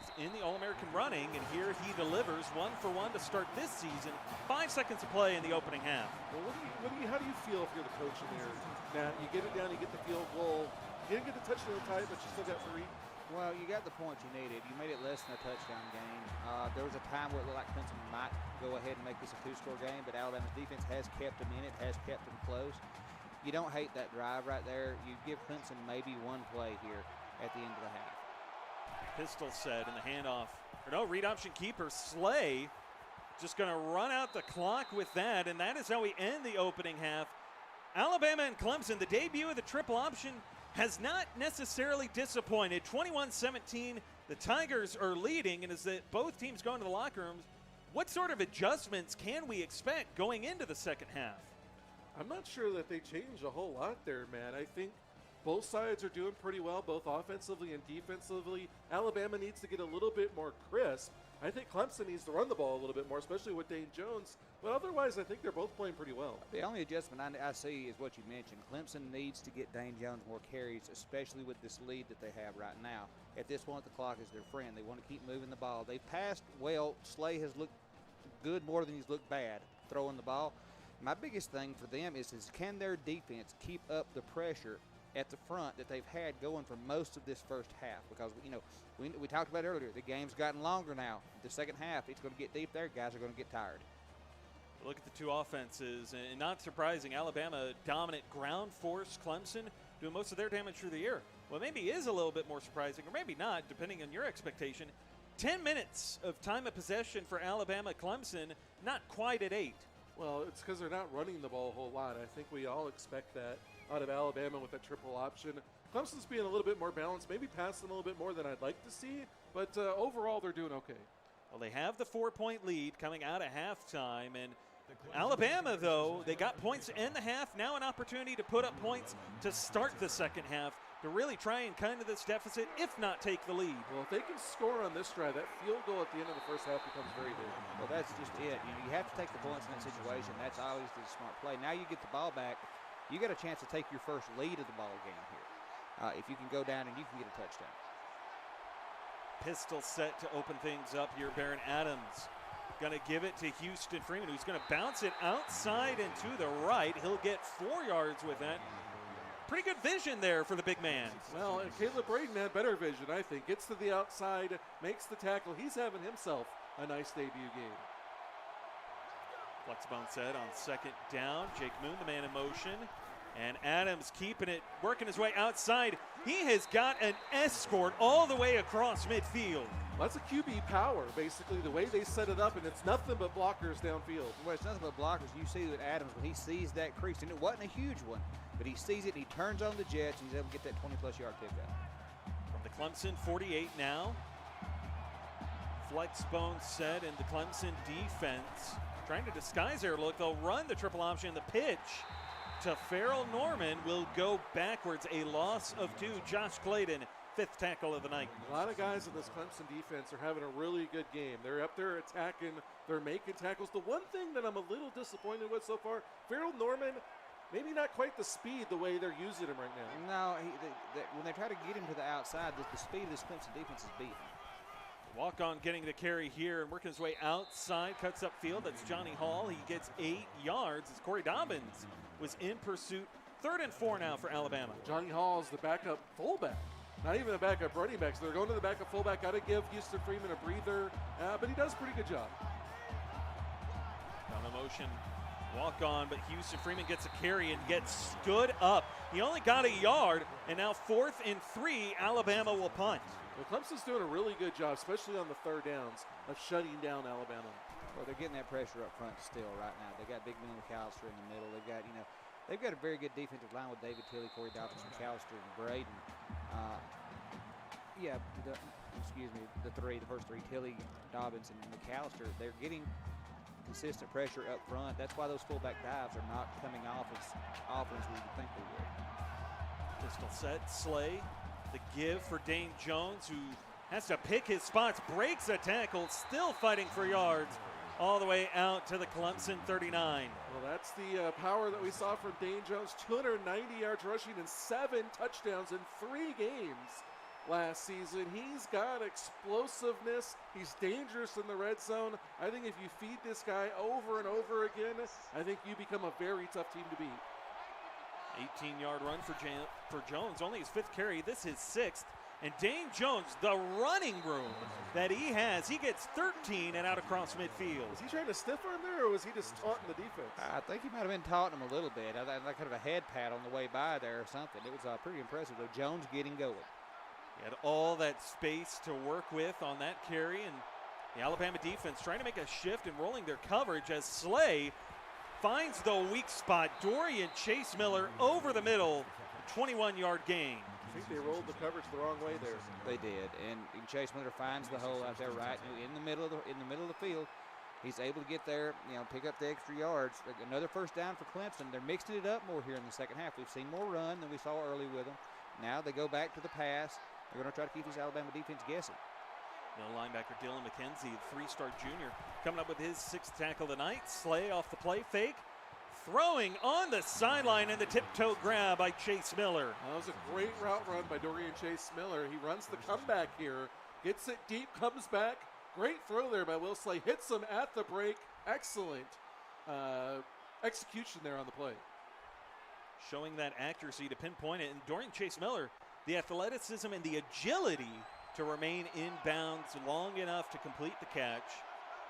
Is in the All-American running, and here he delivers 1 for 1 to start this season. 5 seconds to play in the opening half.
Well, how do you feel if you're the coach in there? Now, you get it down, you get the field goal. You didn't get the touchdown tie, but you still got 3.
Well, you got the points you needed. You made it less than a touchdown game. There was a time where it looked like Clemson might go ahead and make this a 2-score game, but Alabama's defense has kept them in it, has kept them close. You don't hate that drive right there. You give Clemson maybe 1 play here at the end of the half.
Pistol set in the handoff. Or no, read option keeper Slay just going to run out the clock with that, and that is how we end the opening half. Alabama and Clemson, the debut of the triple option, has not necessarily disappointed. 21-17, the Tigers are leading, and as both teams go into the locker rooms, what sort of adjustments can we expect going into the second half?
I'm not sure that they changed a whole lot there, man. I think both sides are doing pretty well, both offensively and defensively. Alabama needs to get a little bit more crisp. I think Clemson needs to run the ball a little bit more, especially with Dane Jones. But otherwise, I think they're both playing pretty well.
The only adjustment I see is what you mentioned. Clemson needs to get Dane Jones more carries, especially with this lead that they have right now. At this point, the clock is their friend. They want to keep moving the ball. They've passed well. Slay has looked good more than he's looked bad throwing the ball. My biggest thing for them is can their defense keep up the pressure at the front that they've had going for most of this first half? Because, you know, we talked about earlier, the game's gotten longer now. The second half, it's going to get deep there. Guys are going to get tired.
Look at the two offenses, and not surprising, Alabama dominant ground force, Clemson doing most of their damage through the air. What maybe is a little bit more surprising, or maybe not, depending on your expectation, 10 minutes of time of possession for Alabama, Clemson, not quite at 8.
Well, it's because they're not running the ball a whole lot. I think we all expect that out of Alabama with that triple option. Clemson's being a little bit more balanced, maybe passing a little bit more than I'd like to see, but overall they're doing okay.
Well, they have the 4-point lead coming out of halftime, and Alabama, though, they got points in the half. Now an opportunity to put up points to start the second half to really try and cut into this deficit, if not take the lead.
Well, if they can score on this drive, that field goal at the end of the first half becomes very big.
Well, that's just it. You have to take the points in that situation. That's obviously a smart play. Now you get the ball back. You got a chance to take your first lead of the ball game here. If you can go down and you can get a touchdown.
Pistol set to open things up here. Baron Adams going to give it to Houston Freeman, who's going to bounce it outside and to the right. He'll get 4 yards with that. Pretty good vision there for the big man.
Well, and Caleb Braden had better vision, I think. Gets to the outside, makes the tackle. He's having himself a nice debut game.
Flexbone set on second down. Jake Moon, the man in motion. And Adams keeping it, working his way outside. He has got an escort all the way across midfield.
Well, that's a QB power, basically, the way they set it up, and it's nothing but blockers downfield.
Well, it's nothing but blockers. You see that Adams, when he sees that crease, and it wasn't a huge one, but he sees it and he turns on the Jets, and he's able to get that 20-plus yard pickup.
From the Clemson 48 now. Flexbone set, and the Clemson defense trying to disguise their look. They'll run the triple option. The pitch to Farrell Norman will go backwards. A loss of 2. Josh Clayton, 5th tackle of the night.
A lot of guys in this Clemson defense are having a really good game. They're up there attacking. They're making tackles. The one thing that I'm a little disappointed with so far, Farrell Norman, maybe not quite the speed the way they're using him right now.
No, when they try to get him to the outside, the speed of this Clemson defense is beaten.
Walk-on getting the carry here and working his way outside, cuts up field. That's Johnny Hall. He gets 8 yards as Corey Dobbins was in pursuit. 3rd and 4 now for Alabama.
Johnny Hall is the backup fullback. Not even a backup running back. So they're going to the backup fullback. Got to give Houston Freeman a breather, but he does a pretty good job.
On the motion, walk on, but Houston Freeman gets a carry and gets stood up. He only got a yard, and now 4th and 3, Alabama will punt.
Well, Clemson's doing a really good job, especially on the 3rd downs, of shutting down Alabama.
Well, they're getting that pressure up front still right now. They got Big Ben McAllister in the middle. They've got a very good defensive line with David Tilley, Corey Dobbins, McAllister, and Braden. The first three, Tilley, Dobbins, and McAllister, they're getting consistent pressure up front. That's why those fullback dives are not coming off as often as we would think they would.
Pistol set, Slay, the give for Dane Jones, who has to pick his spots, breaks a tackle, still fighting for yards, all the way out to the Clemson 39.
Well, that's the power that we saw from Dane Jones. 290 yards rushing and 7 touchdowns in 3 games last season. He's got explosiveness. He's dangerous in the red zone. I think if you feed this guy over and over again, I think you become a very tough team to beat.
18-yard run for Jones, only his 5th carry. This is 6th. And Dane Jones, the running room that he has, he gets 13 and out across midfield.
Was he trying to stiff arm there, or was he just taunting the defense?
I think he might have been taunting him a little bit. Like kind of a head pat on the way by there or something. It was pretty impressive, though. Jones getting going.
He had all that space to work with on that carry, and the Alabama defense trying to make a shift and rolling their coverage as Slay finds the weak spot. Dorian Chase Miller over the middle, 21-yard gain.
I think they rolled the coverage the wrong way there.
They did, and Chase Miller finds the hole out there right in the middle of the field. He's able to get there, pick up the extra yards. Another first down for Clemson. They're mixing it up more here in the second half. We've seen more run than we saw early with them. Now they go back to the pass. They're going to try to keep this Alabama defense guessing.
Middle linebacker Dylan McKenzie, the 3-star junior, coming up with his 6th tackle of the night. Slay off the play fake. Throwing on the sideline and the tiptoe grab by Chase Miller.
That was a great route run by Dorian Chase Miller. He runs the comeback here, gets it deep, comes back. Great throw there by Will Slay. Hits him at the break. Excellent execution there on the play.
Showing that accuracy to pinpoint it. And Dorian Chase Miller, the athleticism and the agility to remain in bounds long enough to complete the catch.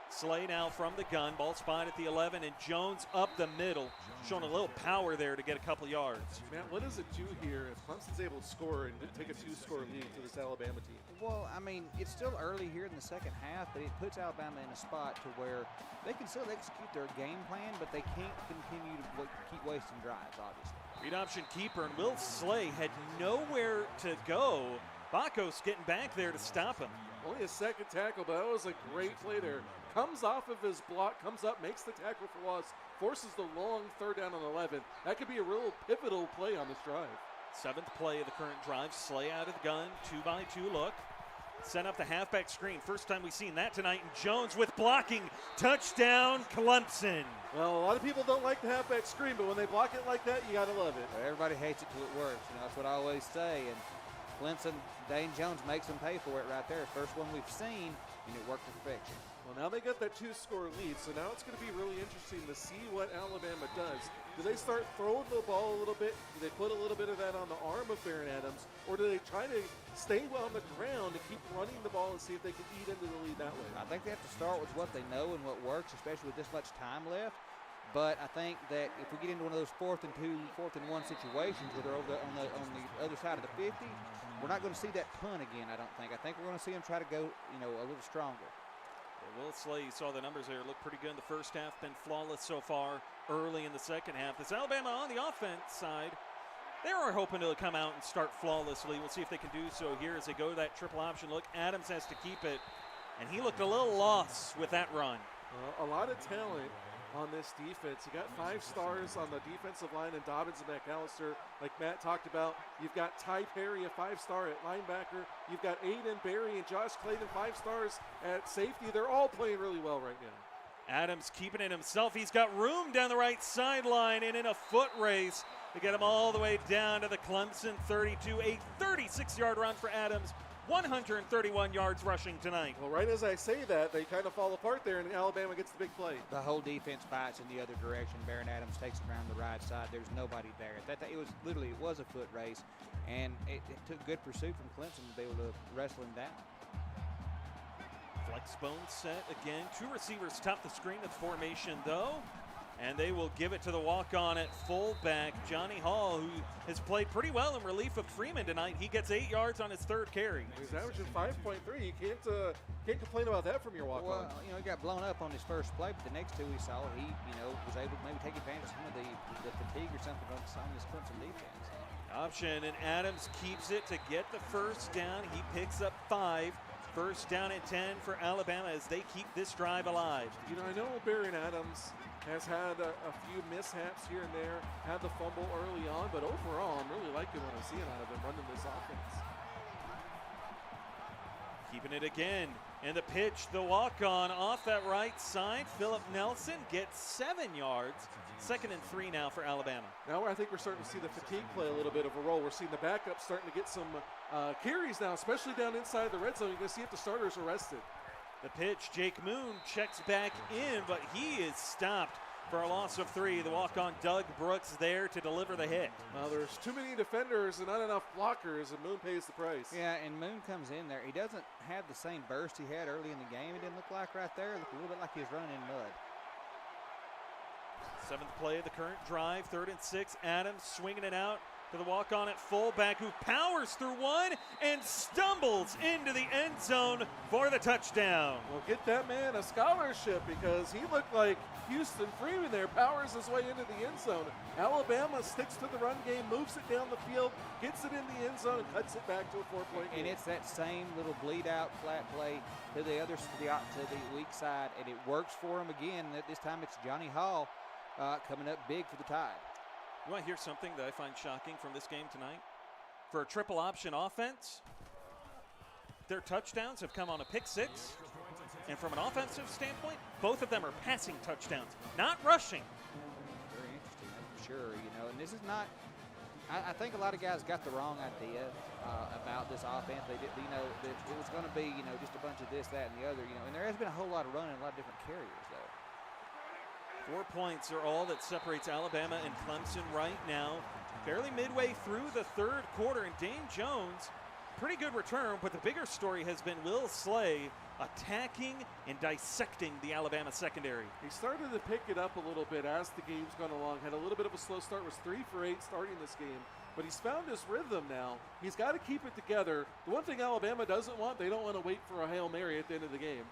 Slay now from the gun, ball spot at the 11, and Jones up the middle, showing a little power there to get a couple yards.
Matt, what does it do here if Clemson's able to score and take a 2-score lead to this Alabama team?
Well, I mean, it's still early here in the second half, but it puts Alabama in a spot to where they can still execute their game plan, but they can't continue to keep wasting drives, obviously.
Read option keeper, and Will Slay had nowhere to go. Bakos getting back there to stop him.
Only a second tackle, but that was a great play there. Comes off of his block, comes up, makes the tackle for loss, forces the long third down on 11. That could be a real pivotal play on this drive.
7th play of the current drive. Slay out of the gun, 2-by-2 look. Set up the halfback screen. First time we've seen that tonight. And Jones with blocking. Touchdown, Clemson.
Well, a lot of people don't like the halfback screen, but when they block it like that, you got to love it.
Well, everybody hates it till it works. That's what I always say. And Clemson, Dane Jones makes them pay for it right there. First one we've seen, and it worked to perfection.
Well, now they got that 2-score lead, so now it's going to be really interesting to see what Alabama does. Do they start throwing the ball a little bit? Do they put a little bit of that on the arm of Baron Adams? Or do they try to stay on the ground and keep running the ball and see if they can eat into the lead that way?
I think they have to start with what they know and what works, especially with this much time left. But I think that if we get into one of those 4th and 2, 4th and 1 situations where they're over on the other side of the 50, we're not going to see that punt again, I don't think. I think we're going to see them try to go, a little stronger.
Will Slay, you saw the numbers there, look pretty good in the first half, been flawless so far early in the second half. This Alabama on the offense side, they are hoping to come out and start flawlessly. We'll see if they can do so here as they go to that triple option look. Adams has to keep it, and he looked a little lost with that run.
A lot of talent on this defense. You got 5 stars on the defensive line and Dobbins and McAllister, like Matt talked about. You've got Ty Perry, a 5-star at linebacker. You've got Aiden Berry and Josh Clayton, 5 stars at safety. They're all playing really well right now.
Adams keeping it himself. He's got room down the right sideline, and in a foot race to get him all the way down to the Clemson 32. A 36-yard run for Adams. 131 yards rushing tonight.
Well, right as I say that, they kind of fall apart there, and Alabama gets the big play.
The whole defense bites in the other direction. Baron Adams takes it around the right side. There's nobody there. It was a foot race, and it took good pursuit from Clemson to be able to wrestle him down.
Flex bone set again. 2 receivers top the screen of the formation, though. And they will give it to the walk-on at fullback, Johnny Hall, who has played pretty well in relief of Freeman tonight. He gets 8 yards on his 3rd carry.
He's averaging 5.3. You can't complain about that from your walk-on.
Well, he got blown up on his first play, but the next 2 we saw, he, was able to maybe take advantage of some of the fatigue or something on this Clemson defense.
Option, and Adams keeps it to get the first down. He picks up 5. First down and 10 for Alabama as they keep this drive alive.
I know Baron Adams has had a few mishaps here and there, had the fumble early on, but overall, I'm really liking what I'm seeing out of him running this offense.
Keeping it again, and the pitch, the walk-on off that right side. Philip Nelson gets 7 yards. 2nd and 3 now for Alabama.
Now I think we're starting to see the fatigue play a little bit of a role. We're seeing the backup starting to get some carries now, especially down inside the red zone. You're going to see if the starters are rested.
The pitch, Jake Moon checks back in, but he is stopped for a loss of 3. The walk-on Doug Brooks there to deliver the hit.
Well, there's too many defenders and not enough blockers, and Moon pays the price.
Yeah, and Moon comes in there. He doesn't have the same burst he had early in the game. It didn't look like right there. It looked a little bit like he was running in mud.
7th play of the current drive, 3rd and 6. Adams swinging it out to the walk-on at fullback, who powers through one and stumbles into the end zone for the touchdown.
Well, get that man a scholarship, because he looked like Houston Freeman there, powers his way into the end zone. Alabama sticks to the run game, moves it down the field, gets it in the end zone, and cuts it back to a 4-point game.
And it's that same little bleed-out flat play to the weak side, and it works for him again. This time it's Johnny Hall coming up big for the Tide.
You want to hear something that I find shocking from this game tonight? For a triple option offense, their touchdowns have come on a pick 6. And from an offensive standpoint, both of them are passing touchdowns, not rushing.
Very interesting, that's for sure. And this is not, I think a lot of guys got the wrong idea about this offense. They did, that it was going to be, just a bunch of this, that, and the other, and there has been a whole lot of running, a lot of different carriers, though.
4 points are all that separates Alabama and Clemson right now. Barely midway through the 3rd quarter, and Dane Jones, pretty good return, but the bigger story has been Will Slay attacking and dissecting the Alabama secondary.
He started to pick it up a little bit as the game's gone along. Had a little bit of a slow start, was 3 for 8 starting this game. But he's found his rhythm now. He's got to keep it together. The one thing Alabama doesn't want, they don't want to wait for a Hail Mary at the end of the game.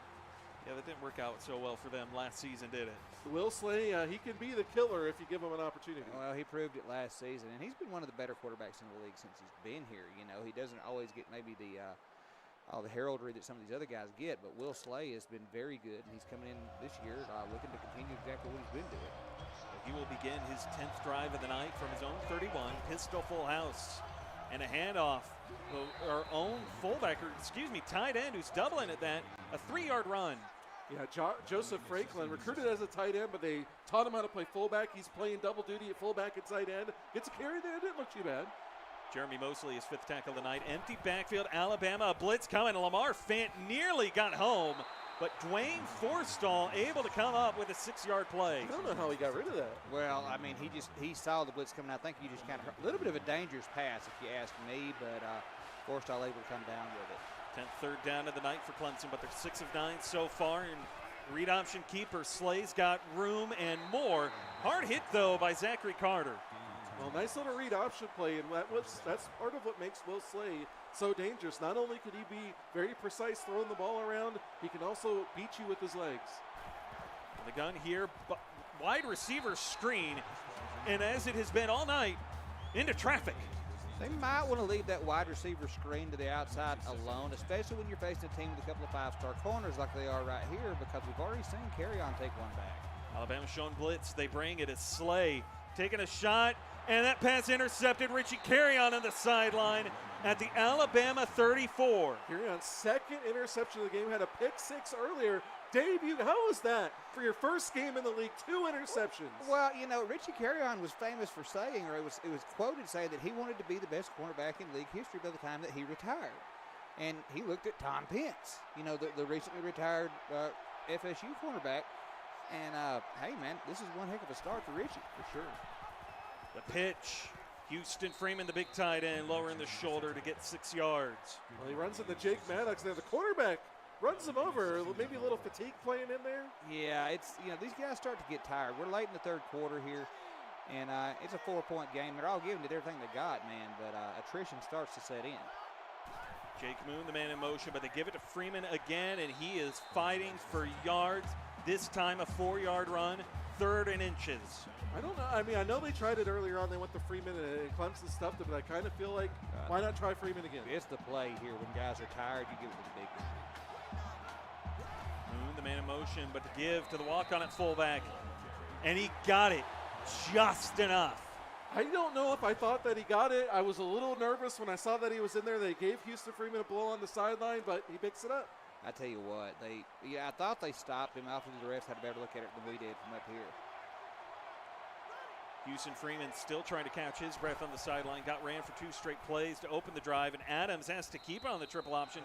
Yeah, that didn't work out so well for them last season, did it?
Will Slay, he can be the killer if you give him an opportunity.
Well, he proved it last season, and he's been one of the better quarterbacks in the league since he's been here. He doesn't always get maybe the all the heraldry that some of these other guys get, but Will Slay has been very good, and he's coming in this year looking to continue exactly what he's been doing.
He will begin his 10th drive of the night from his own 31, pistol full house, and a handoff. Our own fullback, or excuse me, tight end, who's doubling at that, a 3-yard run.
Yeah, Joseph Franklin, recruited as a tight end, but they taught him how to play fullback. He's playing double duty at fullback and tight end. Gets a carry there, didn't look too bad.
Jeremy Mosley, his 5th tackle of the night. Empty backfield, Alabama, a blitz coming. Lamar Fant nearly got home, but Dwayne Forstall able to come up with a 6-yard play.
I don't know how he got rid of that.
Well, I mean, he saw the blitz coming out. I think he just kind of a little bit of a dangerous pass, if you ask me, but Forstall able to come down with it.
10th third down of the night for Clemson, but they're 6 of 9 so far. And read option keeper, Slay's got room and more. Hard hit, though, by Zachary Carter.
Well, nice little read option play, and that's part of what makes Will Slay so dangerous. Not only could he be very precise throwing the ball around, he can also beat you with his legs.
The gun here, wide receiver screen, and as it has been all night, into traffic.
They might want to leave that wide receiver screen to the outside alone, especially when you're facing a team with a couple of 5-star corners like they are right here, because we've already seen Carry-On take one back.
Alabama showing blitz. They bring it as Slay taking a shot, and that pass intercepted. Richie Carry-On the sideline at the Alabama 34.
Carry-On's 2nd interception of the game, had a pick 6 earlier. Debut, how was that for your first game in the league? 2 interceptions.
Well, you know, Richie Carry-On was famous for saying, or it was quoted saying that he wanted to be the best cornerback in league history by the time that he retired. And he looked at Tom Pence, you know, the recently retired FSU cornerback. And, hey, man, this is one heck of a start for Richie.
For sure.
The pitch. Houston Freeman, the big tight end, lowering the shoulder to get 6 yards.
Well, he runs into Jake Maddox there. The quarterback runs him over. Maybe a little fatigue playing in there.
Yeah, it's, you know, these guys start to get tired. We're late in the 3rd quarter here, and it's a 4-point game. They're all giving it everything they got, man, but attrition starts to set in.
Jake Moon, the man in motion, but they give it to Freeman again, and he is fighting for yards. This time a 4-yard run, 3rd and inches.
I don't know. I mean, I know they tried it earlier on. They went to Freeman and Clemson stuffed it, but I kind of feel like, why not try Freeman again?
It's the play here. When guys are tired, you give it to the big one.
Moon, the man in motion, but to give to the walk-on at fullback, and he got it just enough.
I don't know if I thought that he got it. I was a little nervous when I saw that he was in there. They gave Houston Freeman a blow on the sideline, but he picks it up.
I tell you what, I thought they stopped him. Obviously, the refs had a better look at it than we did from up here.
Houston Freeman still trying to catch his breath on the sideline. Ran for 2 straight plays to open the drive, and Adams has to keep it on the triple option.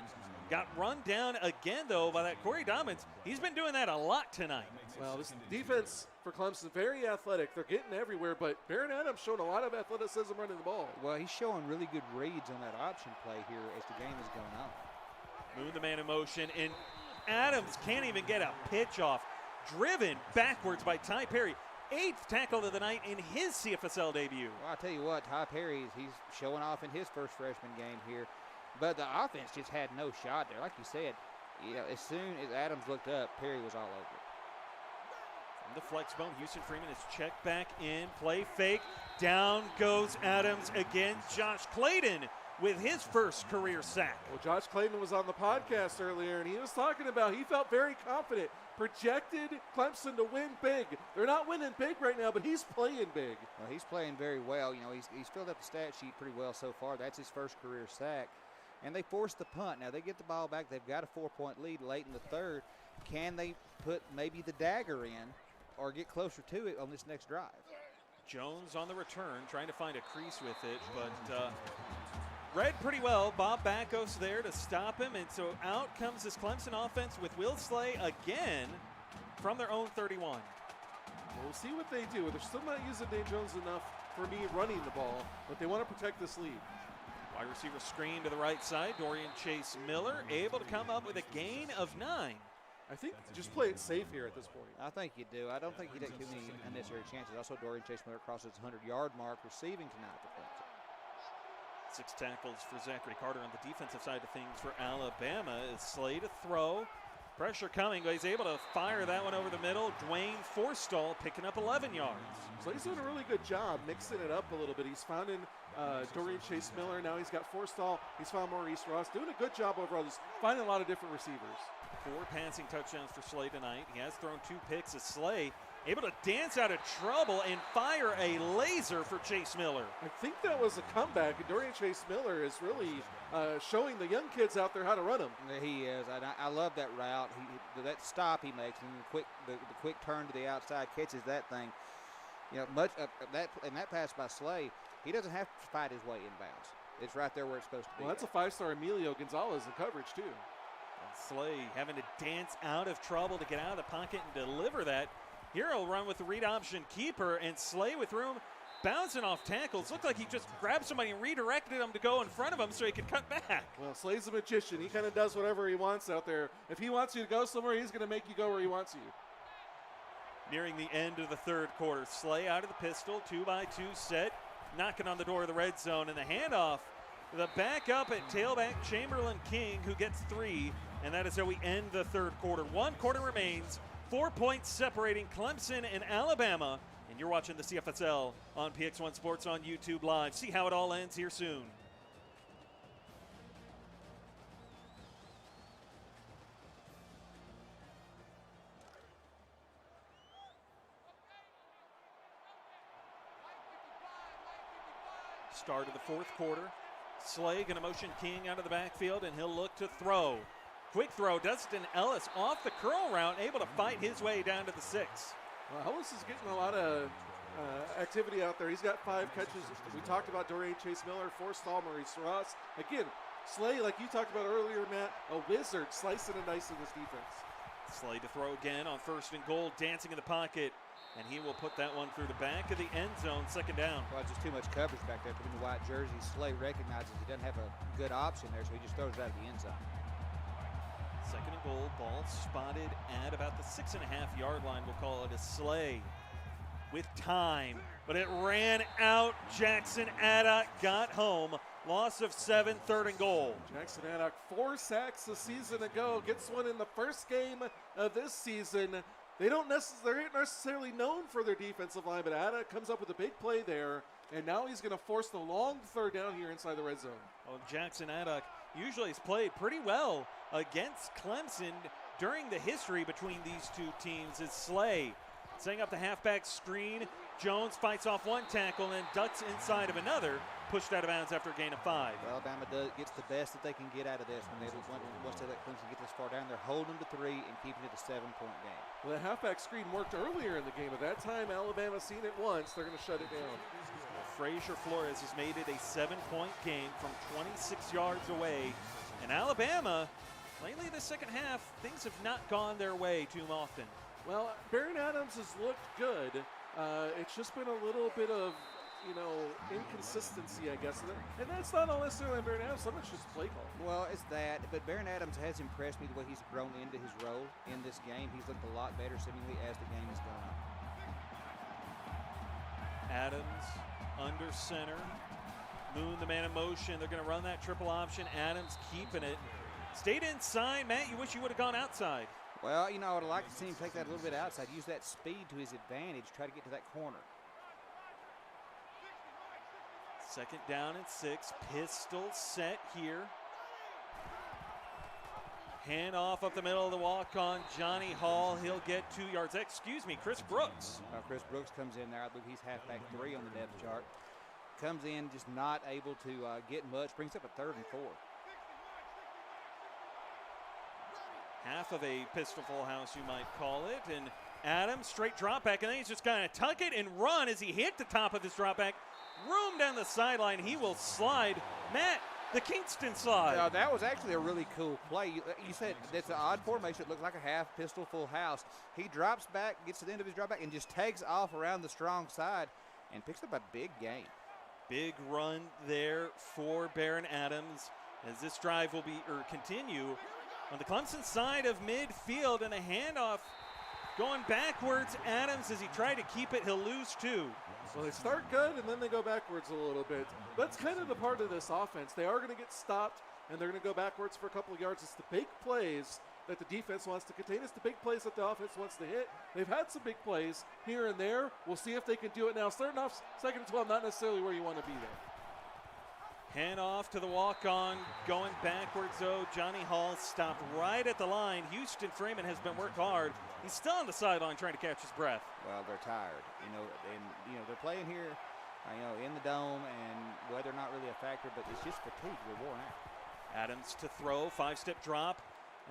Got run down again, though, by that Corey Dobbins. He's been doing that a lot tonight.
Well, this defense for Clemson, very athletic. They're getting everywhere, but Baron Adams showing a lot of athleticism running the ball.
Well, he's showing really good reads on that option play here as the game is going on.
Moon, the man in motion, and Adams can't even get a pitch off. Driven backwards by Ty Perry. 8th tackle of the night in his CFSL debut.
Well, I tell you what, Ty Perry, he's showing off in his first freshman game here. But the offense just had no shot there. Like you said, you know, as soon as Adams looked up, Perry was all over it.
From the flex bone, Houston Freeman is checked back in, play fake. Down goes Adams again. Josh Clayton with his first career sack.
Well, Josh Clayton was on the podcast earlier, and he was talking about he felt very confident. Projected Clemson to win big. They're not winning big right now, but he's playing big.
Well, he's playing very well. You know, he's filled up the stat sheet pretty well so far. That's his first career sack. And they forced the punt. Now, they get the ball back. They've got a 4-point lead late in the 3rd. Can they put maybe the dagger in or get closer to it on this next drive?
Jones on the return, trying to find a crease with it, but read pretty well. Bob Bacos there to stop him, and so out comes this Clemson offense with Will Slay again from their own 31.
Well, we'll see what they do. They're still not using Dave Jones enough for me running the ball, but they want to protect this lead.
Wide receiver screen to the right side. Dorian Chase Miller able to come up with a gain of 9.
I think just play it safe here at this point.
I think you do. I don't think you take too many unnecessary chances. Also, Dorian Chase Miller crosses the 100-yard mark receiving tonight for Clemson.
6 tackles for Zachary Carter on the defensive side of things for Alabama. Is Slay to throw. Pressure coming, but he's able to fire that one over the middle. Dwayne Forstall picking up 11 yards.
So he's doing a really good job mixing it up a little bit. He's found in Dorian Chase Miller. Now he's got Forstall. He's found Maurice Ross. Doing a good job overall. Just finding a lot of different receivers.
4 passing touchdowns for Slay tonight. He has thrown 2 picks as Slay able to dance out of trouble and fire a laser for Chase Miller.
I think that was a comeback. And Dorian Chase Miller is really showing the young kids out there how to run them.
He is. I love that route. That stop he makes, and the quick turn to the outside catches that thing. You know, much that pass by Slay, he doesn't have to fight his way inbounds. It's right there where it's supposed to be.
Well, that's a 5-star Emilio Gonzalez in coverage too.
And Slay having to dance out of trouble to get out of the pocket and deliver that. Here he'll run with the read option keeper, and Slay with room, bouncing off tackles. Looked like he just grabbed somebody and redirected him to go in front of him so he could cut back.
Well, Slay's a magician. He kind of does whatever he wants out there. If he wants you to go somewhere, he's going to make you go where he wants you.
Nearing the end of the third quarter, Slay out of the pistol, 2-by-2 set, knocking on the door of the red zone, and the handoff, the backup at tailback Chamberlain King, who gets 3, and that is how we end the third quarter. 1 quarter remains, 4 points separating Clemson and Alabama, and you're watching the CFSL on PX1 Sports on YouTube Live. See how it all ends here soon. Start of the fourth quarter. Slay going to motion King out of the backfield, and he'll look to throw. Quick throw, Dustin Ellis off the curl route, able to fight his way down to the 6.
Well, Ellis is getting a lot of activity out there. He's got 5 catches. We talked about Dorian Chase Miller, Forstall, Maurice Ross. Again, Slay, like you talked about earlier, Matt, a wizard slicing and dicing this defense.
Slay to throw again on 1st and goal, dancing in the pocket, and he will put that one through the back of the end zone, 2nd down.
Well, just too much coverage back there for the white jersey. Slay recognizes he doesn't have a good option there, so he just throws it out of the end zone.
2nd and goal, ball spotted at about the 6.5-yard line. We'll call it a Slay with time, but it ran out. Jackson Addock got home. Loss of 7, 3rd and goal.
Jackson Addock, 4 sacks a season ago, gets one in the first game of this season. They're not necessarily known for their defensive line, but Addock comes up with a big play there, and now he's going to force the long 3rd down here inside the red zone.
Well, Jackson Addock usually has played pretty well against Clemson during the history between these two teams. Is Slay setting up the halfback screen. Jones fights off one tackle and ducks inside of another, pushed out of bounds after a gain of 5.
Alabama gets the best that they can get out of this once they let Clemson get this far down. They're holding them to 3 and keeping it a 7-point game.
Well, the halfback screen worked earlier in the game. At that time, Alabama seen it once. They're going to shut it down.
Frazier Flores has made it a 7-point game from 26 yards away. And Alabama, lately this second half, things have not gone their way too often.
Well, Baron Adams has looked good. It's just been a little bit of, inconsistency, I guess. And that's not all necessarily on Baron Adams. Some of it's just play call.
Well, it's that. But Baron Adams has impressed me the way he's grown into his role in this game. He's looked a lot better seemingly as the game has gone on.
Adams under center. Moon, the man in motion. They're going to run that triple option. Adams keeping it. Stayed inside. Matt, you wish you would have gone outside.
Well, I would like to see him take that a little bit outside, use that speed to his advantage, try to get to that corner.
2nd down and 6. Pistol set here. Hand off up the middle of the walk-on. Johnny Hall, he'll get 2 yards. Chris Brooks.
Chris Brooks comes in there. I believe he's halfback 3 on the depth chart. Comes in just not able to get much. Brings up a 3rd and 4.
Half of a pistol full house, you might call it. And Adams, straight drop back, and then he's just going to tuck it and run as he hit the top of his drop back. Room down the sideline. He will slide. Matt, the Kingston slide.
Yeah, that was actually a really cool play. You said that's an odd formation. It looked like a half pistol full house. He drops back, gets to the end of his drop back, and just takes off around the strong side and picks up a big gain.
Big run there for Baron Adams as this drive will continue on the Clemson side of midfield, and a handoff going backwards. Adams, as he tried to keep it, he'll lose 2.
Well, they start good, and then they go backwards a little bit. That's kind of the part of this offense. They are going to get stopped, and they're going to go backwards for a couple of yards. It's the big plays that the defense wants to contain. It's the big plays that the offense wants to hit. They've had some big plays here and there. We'll see if they can do it now. Starting off 2nd and 12, not necessarily where you want to be there.
Hand off to the walk-on, going backwards though. Johnny Hall stopped right at the line. Houston Freeman has been worked hard. He's still on the sideline trying to catch his breath.
Well, they're tired, and they're playing here, in the dome, and weather not really a factor, but it's just fatigue. They're worn out.
Adams to throw, 5-step drop,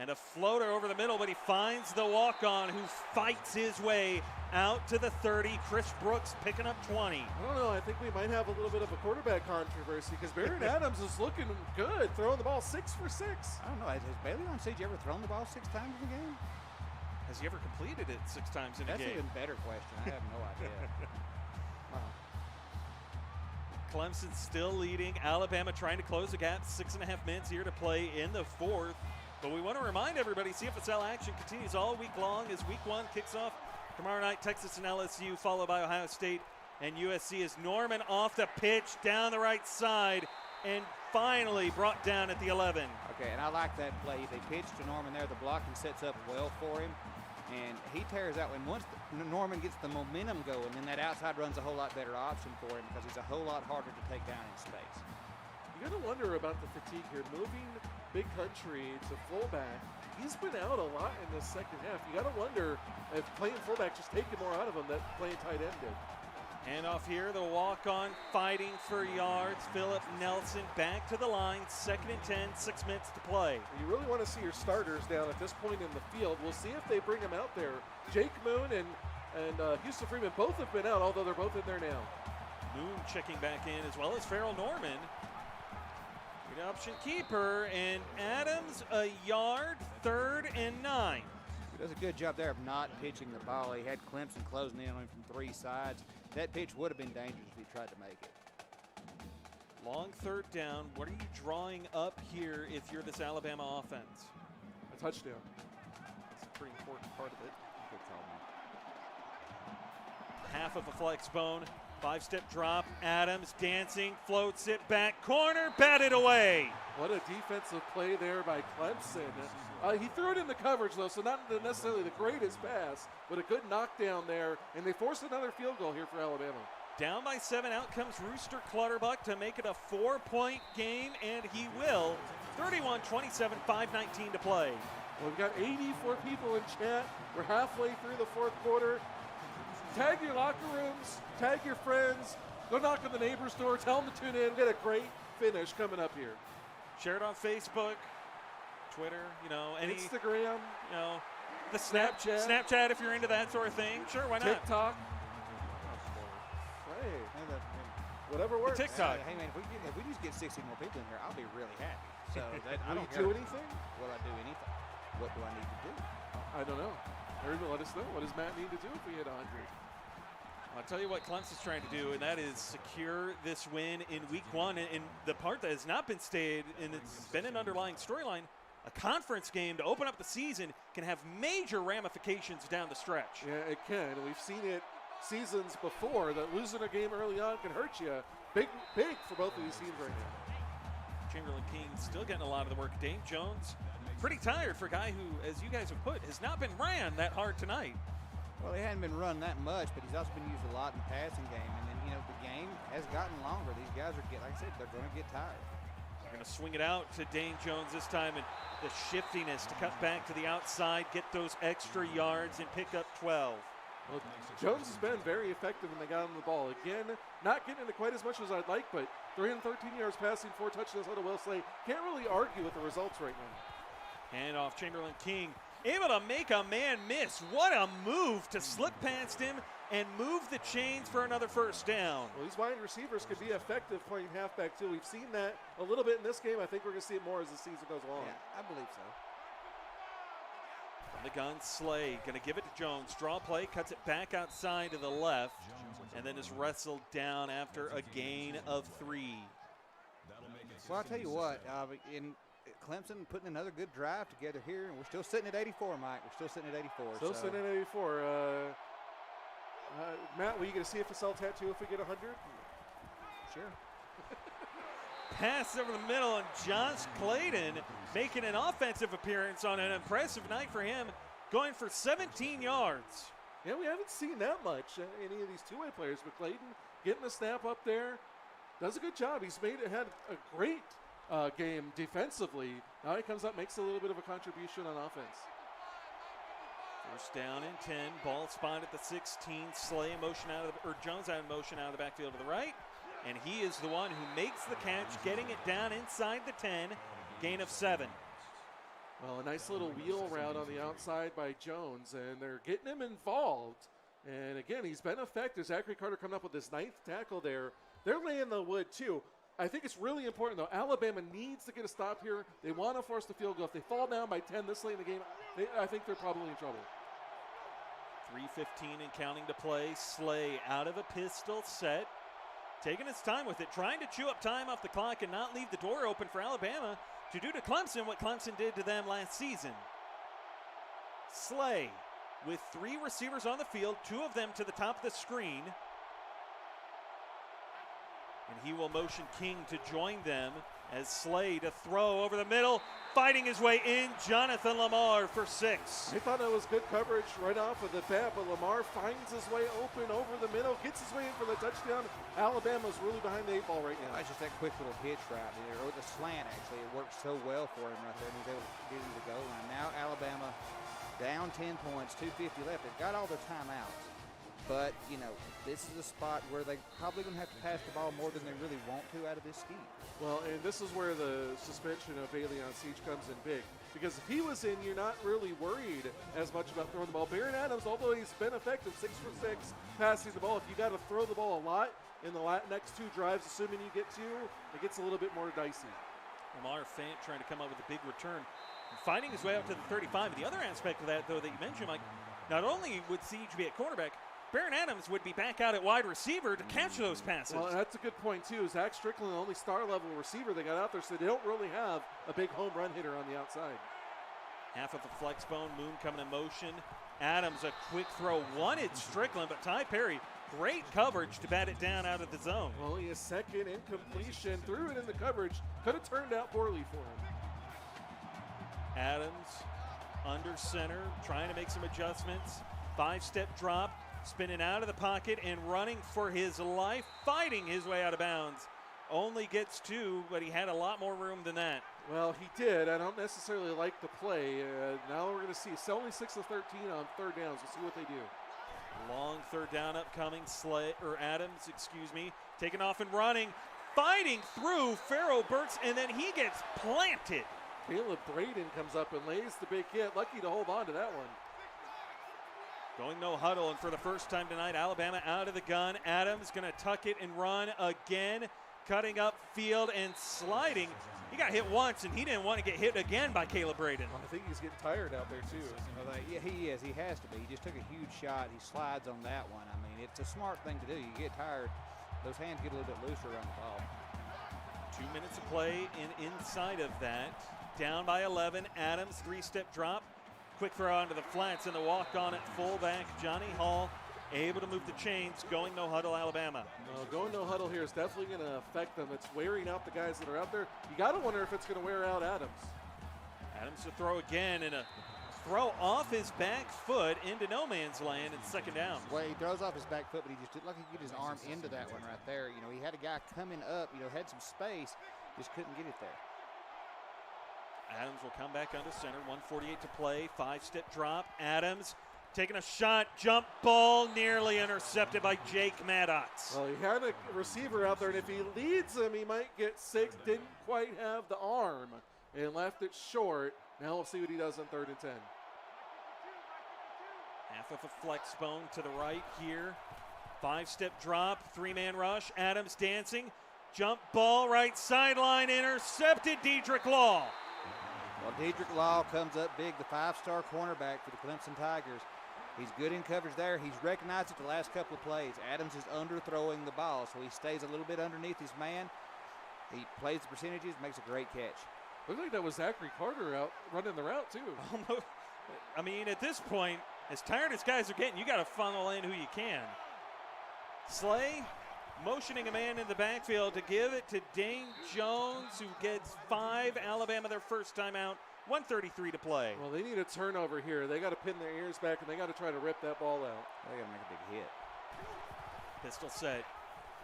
and a floater over the middle, but he finds the walk-on who fights his way out to the 30. Chris Brooks picking up 20.
I don't know. I think we might have a little bit of a quarterback controversy because Baron Adams is looking good, throwing the ball 6 for 6.
I don't know. Has Bailey on Siege ever thrown the ball 6 times in the game?
Has he ever completed it 6 times in a game?
That's an even better question. I have no idea.
Clemson still leading. Alabama trying to close the gap. 6.5 minutes here to play in the 4th. But we want to remind everybody, CFSL action continues all week long as week 1 kicks off tomorrow night. Texas and LSU, followed by Ohio State and USC, as Norman off the pitch down the right side and finally brought down at the 11.
Okay, and I like that play. They pitch to Norman there. The blocking sets up well for him, and he tears out. And once Norman gets the momentum going, then that outside run's a whole lot better option for him because he's a whole lot harder to take down in space.
You got to wonder about the fatigue here. Moving Big Country to fullback, he's been out a lot in the second half. You got to wonder if playing fullback just taking more out of him than playing tight end did.
Hand off here, the walk-on fighting for yards. Philip Nelson back to the line, 2nd and 10, 6 minutes to play.
You really want to see your starters down at this point in the field. We'll see if they bring them out there. Jake Moon and Houston Freeman both have been out, although they're both in there now.
Moon checking back in as well as Farrell Norman. Good option keeper, and Adams a yard, 3rd and 9.
He does a good job there of not pitching the ball. He had Clemson closing in on him from 3 sides. That pitch would have been dangerous if he tried to make it.
Long 3rd down. What are you drawing up here if you're this Alabama offense?
A touchdown.
That's a pretty important part of it.
Good call, man.
Half of a flex bone. 5-step drop. Adams dancing, floats it back. Corner, batted away.
What a defensive play there by Clemson. He threw it in the coverage, though, so not necessarily the greatest pass, but a good knockdown there, and they forced another field goal here for Alabama.
Down by 7, out comes Rooster Clutterbuck to make it a 4-point game, and he will. 31-27, 5:19 to play.
Well, we've got 84 people in chat. We're halfway through the 4th quarter. Tag your locker rooms, tag your friends, go knock on the neighbor's door, tell them to tune in. We got a great finish coming up here.
Share it on Facebook, Twitter, any
Instagram,
the
Snapchat.
Snapchat if you're into that sort of thing. Sure, why not?
TikTok. Hey, whatever works.
TikTok.
Hey, man, if we just get 60 more people in here, I'll be really happy. So I
Will
don't
you do anything?
Will I do anything? What do I need to do?
I don't know. Everybody let us know. What does Matt need to do if we hit 100?
I'll tell you what Clemson's trying to do, and that is secure this win in week 1. And the part that has not been stated, and it's been an underlying storyline, a conference game to open up the season can have major ramifications down the stretch.
Yeah, it can. We've seen it seasons before that losing a game early on can hurt you. Big for both of these teams right now.
Chamberlain King still getting a lot of the work. Dame Jones, pretty tired for a guy who, as you guys have put, has not been ran that hard tonight.
Well, he hadn't been run that much, but he's also been used a lot in the passing game. And then, the game has gotten longer. These guys are like I said, they're going to get tired.
They're going to swing it out to Dane Jones this time, and the shiftiness to cut back to the outside, get those extra yards, and pick up 12.
Well, Jones has been very effective when they got him the ball. Again, not getting into quite as much as I'd like, but 313 yards passing, 4 touchdowns on a Will Slay. Can't really argue with the results right now.
Hand off Chamberlain King. Able to make a man miss. What a move to slip past him and move the chains for another 1st down.
Well, these wide receivers could be effective playing halfback, too. We've seen that a little bit in this game. I think we're going to see it more as the season goes along.
Yeah, I believe so.
From the gun, Slay going to give it to Jones. Draw play, cuts it back outside to the left, and then is wrestled down after a gain of 3.
Well, I'll tell you what, in Clemson putting another good drive together here, and we're still sitting at 84, Mike. We're still sitting at 84.
Still sitting at 84. Matt, will you get a CFSL tattoo if we get 100?
Sure.
pass over the middle, and Josh Clayton making an offensive appearance on an impressive night for him, going for 17 yards.
Yeah, we haven't seen that much any of these two-way players, but Clayton getting the snap up there does a good job. He's had a great game defensively. Now he comes up, makes a little bit of a contribution on offense.
First down and 10. Ball spotted at the 16. Slay in motion Jones out in motion out of the backfield to the right. And he is the one who makes the catch, getting it down inside the 10. Gain of 7.
Well, a nice little wheel route on the outside by Jones, and they're getting him involved. And again, he's been effective. Zachary Carter coming up with his 9th tackle there. They're laying the wood too. I think it's really important, though. Alabama needs to get a stop here. They want to force the field goal. If they fall down by 10 this late in the game, I think they're probably in trouble.
3:15 and counting to play. Slay out of a pistol set, taking his time with it, trying to chew up time off the clock and not leave the door open for Alabama to do to Clemson what Clemson did to them last season. Slay with 3 receivers on the field, 2 of them to the top of the screen. And he will motion King to join them as Slay to throw over the middle, fighting his way in, Jonathan Lamar for 6.
I thought that was good coverage right off of the bat, but Lamar finds his way open over the middle, gets his way in for the touchdown. Alabama's really behind the 8 ball right now.
It's just that quick little hitch route there, or the slant actually. It worked so well for him right there, and he was able to get him to go. And now Alabama down 10 points, 2:50 left. They've got all their timeouts. But, you know, this is a spot where they're probably going to have to pass the ball more than they really want to out of this scheme.
Well, and this is where the suspension of Bailey on Siege comes in big. Because if he was in, you're not really worried as much about throwing the ball. Baron Adams, although he's been effective, 6 for 6 passing the ball, if you got to throw the ball a lot in the next 2 drives, assuming you get 2, it gets a little bit more dicey.
Lamar Fant trying to come up with a big return and finding his way out to the 35. And the other aspect of that, though, that you mentioned, Mike, not only would Siege be at cornerback, Baron Adams would be back out at wide receiver to catch those passes.
Well, that's a good point, too. Zach Strickland, the only star-level receiver they got out there, so they don't really have a big home run hitter on the outside.
Half of a flex bone, Moon coming in motion. Adams, a quick throw, wanted Strickland, but Ty Perry, great coverage to bat it down out of the zone.
Only a second incompletion, threw it in the coverage, could have turned out poorly for him.
Adams under center, trying to make some adjustments. 5-step drop, spinning out of the pocket and running for his life, fighting his way out of bounds. Only gets 2, but he had a lot more room than that.
Well, he did. I don't necessarily like the play. Now we're going to see. It's only 6 of 13 on 3rd downs. We'll see what they do.
Long 3rd down upcoming. Adams, taking off and running, fighting through Farrell Burks, and then he gets planted.
Caleb Braden comes up and lays the big hit. Lucky to hold on to that one.
Going no huddle, and for the first time tonight, Alabama out of the gun. Adams going to tuck it and run again, cutting up field and sliding. He got hit once, and he didn't want to get hit again by Caleb Braden.
Well, I think he's getting tired out there, too.
Yeah, he is. He has to be. He just took a huge shot. He slides on that one. I mean, it's a smart thing to do. You get tired, those hands get a little bit looser around the ball.
2 minutes of play, and inside of that, down by 11, Adams, 3-step drop. Quick throw onto the flats, and the walk-on at fullback, Johnny Hall, able to move the chains, going no huddle, Alabama.
Going no huddle here is definitely going to affect them. It's wearing out the guys that are out there. You got to wonder if it's going to wear out Adams.
Adams to throw again, and a throw off his back foot into no man's land, and 2nd down.
Well, he throws off his back foot, but he just didn't like he could get his arm into that one right there. You know, he had a guy coming up, had some space, just couldn't get it there.
Adams will come back under center, 1:48 to play, 5-step drop. Adams taking a shot, jump ball, nearly intercepted by Jake Maddox.
Well, he had a receiver out there, and if he leads him, he might get 6. Didn't quite have the arm and left it short. Now we'll see what he does on 3rd and 10.
Half of a flex bone to the right here. 5-step drop, 3-man rush. Adams dancing, jump ball, right sideline, intercepted, Dedrick Law.
Well, Dedrick Law comes up big, the 5-star cornerback for the Clemson Tigers. He's good in coverage there. He's recognized it the last couple of plays. Adams is underthrowing the ball, so he stays a little bit underneath his man. He plays the percentages, makes a great catch.
Looked like that was Zachary Carter out running the route, too.
Almost. I mean, at this point, as tired as guys are getting, you got to funnel in who you can. Slay motioning a man in the backfield to give it to Dane Jones, who gets 5. Alabama their first time out. 1:33 to play.
Well, they need a turnover here. They got to pin their ears back, and they got to try to rip that ball out.
They got to make a big hit.
Pistol set.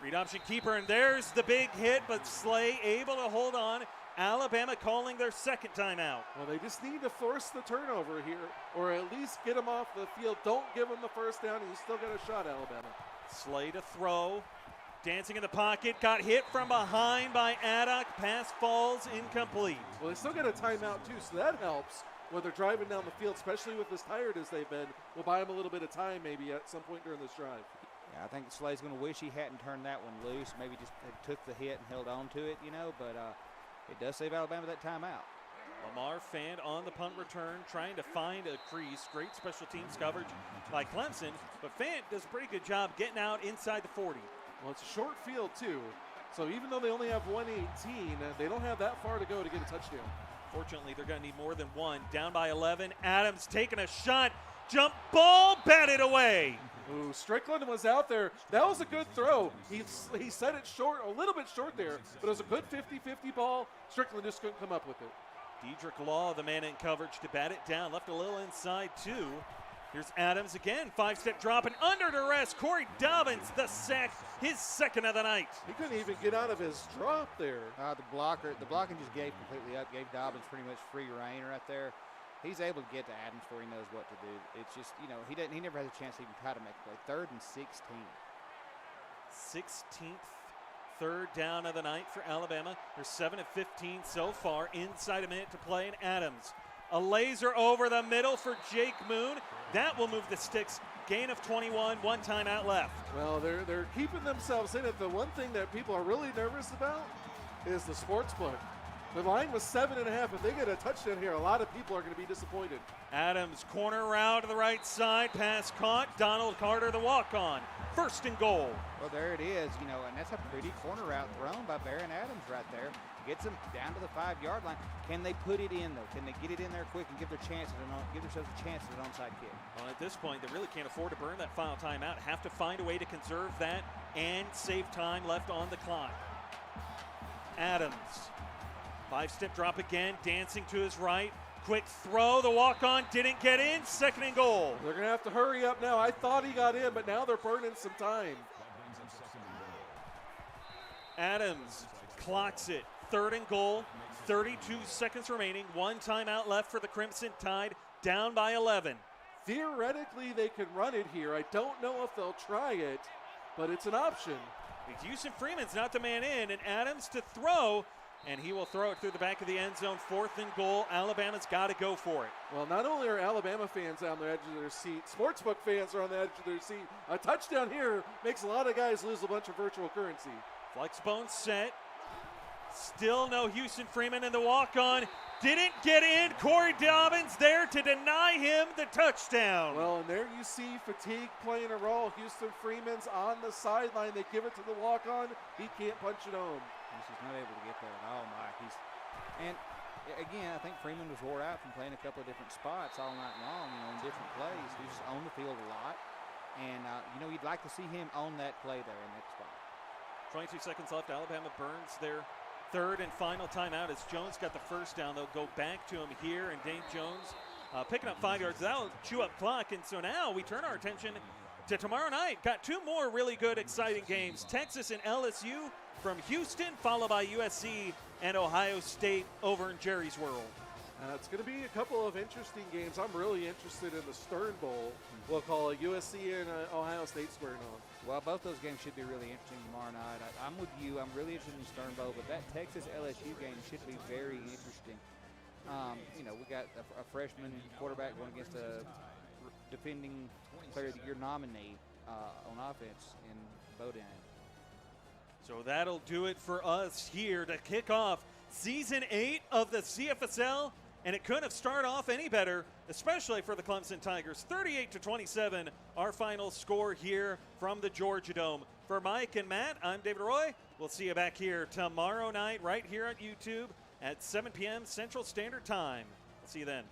Read option keeper, and there's the big hit, but Slay able to hold on. Alabama calling their second timeout.
Well, they just need to force the turnover here, or at least get them off the field. Don't give them the first down, and you still got a shot, Alabama.
Slay to throw. Dancing in the pocket, got hit from behind by Addock. Pass falls incomplete.
Well, they still got a timeout, too, so that helps when they're driving down the field, especially with as tired as they've been. We'll buy them a little bit of time maybe at some point during this drive.
Yeah, I think Slay's going to wish he hadn't turned that one loose. Maybe just took the hit and held on to it, you know, but it does save Alabama that timeout.
Lamar Fant on the punt return, trying to find a crease. Great special teams coverage by Clemson, but Fant does a pretty good job getting out inside the 40.
Well, it's a short field, too. So even though they only have 118, they don't have that far to go to get a touchdown.
Fortunately, they're going to need more than one. Down by 11. Adams taking a shot. Jump ball, batted away.
Ooh, Strickland was out there. That was a good throw. He set it short, a little bit short there, but it was a good 50-50 ball. Strickland just couldn't come up with it.
Dedrick Law, the man in coverage to bat it down. Left a little inside, too. Here's Adams again, 5-step drop and under duress. Corey Dobbins, the sack, his second of the night.
He couldn't even get out of his drop there.
The blocking just gave completely up, gave Dobbins pretty much free reign right there. He's able to get to Adams before he knows what to do. It's just, you know, he never has a chance to even try to make a play. 3rd and 16.
16th third down of the night for Alabama. They're 7 of 15 so far, inside a minute to play, and Adams. A laser over the middle for Jake Moon. That will move the sticks. Gain of 21, 1 timeout left.
Well, they're keeping themselves in it. The one thing that people are really nervous about is the sports book. The line was 7.5. If they get a touchdown here, a lot of people are going to be disappointed.
Adams, corner route to the right side. Pass caught. Donald Carter, the walk-on. 1st and goal.
Well, there it is, you know, and that's a pretty corner route thrown by Baron Adams right there. Gets them down to the 5-yard line. Can they put it in, though? Can they get it in there quick and give themselves a chance at an onside kick?
Well, at this point, they really can't afford to burn that final timeout. Have to find a way to conserve that and save time left on the clock. Adams, 5-step drop again, dancing to his right. Quick throw, the walk-on didn't get in, 2nd and goal.
They're going to have to hurry up now. I thought he got in, but now they're burning some time.
Adams clocks it, 3rd and goal, 32 seconds remaining, 1 timeout left for the Crimson Tide, down by 11.
Theoretically, they can run it here. I don't know if they'll try it, but it's an option.
Houston Freeman's not the man in, and Adams to throw, and he will throw it through the back of the end zone, 4th and goal. Alabama's got to go for it.
Well, not only are Alabama fans on the edge of their seat, sportsbook fans are on the edge of their seat. A touchdown here makes a lot of guys lose a bunch of virtual currency.
Flexbone set. Still no Houston Freeman in the walk-on. Didn't get in. Corey Dobbins there to deny him the touchdown.
Well, and there you see fatigue playing a role. Houston Freeman's on the sideline. They give it to the walk-on. He can't punch it home.
He's just not able to get there at all, Mike. And again, I think Freeman was wore out from playing a couple of different spots all night long, you know, in different plays. He was on the field a lot. And, you know, you'd like to see him on that play there in that spot.
22 seconds left. Alabama burns their 3rd and final timeout as Jones got the first down. They'll go back to him here, and Dane Jones picking up 5 yards. That'll chew up clock, and so now we turn our attention to tomorrow night. Got 2 more really good, exciting games. Texas and LSU from Houston, followed by USC and Ohio State over in Jerry's World.
It's going to be a couple of interesting games. I'm really interested in the Stern Bowl. We'll call it USC and Ohio State squaring off.
Well, both those games should be really interesting tomorrow night. I'm with you. I'm really interested in the Stern Bowl, but that Texas-LSU game should be very interesting. You know, we got a freshman quarterback going against a defending Player of the Year nominee on offense in Bodine.
So that'll do it for us here to kick off Season 8 of the CFSL. And it couldn't have started off any better, especially for the Clemson Tigers. 38-27, our final score here from the Georgia Dome. For Mike and Matt, I'm David Roy. We'll see you back here tomorrow night right here on YouTube at 7 p.m. Central Standard Time. We'll see you then.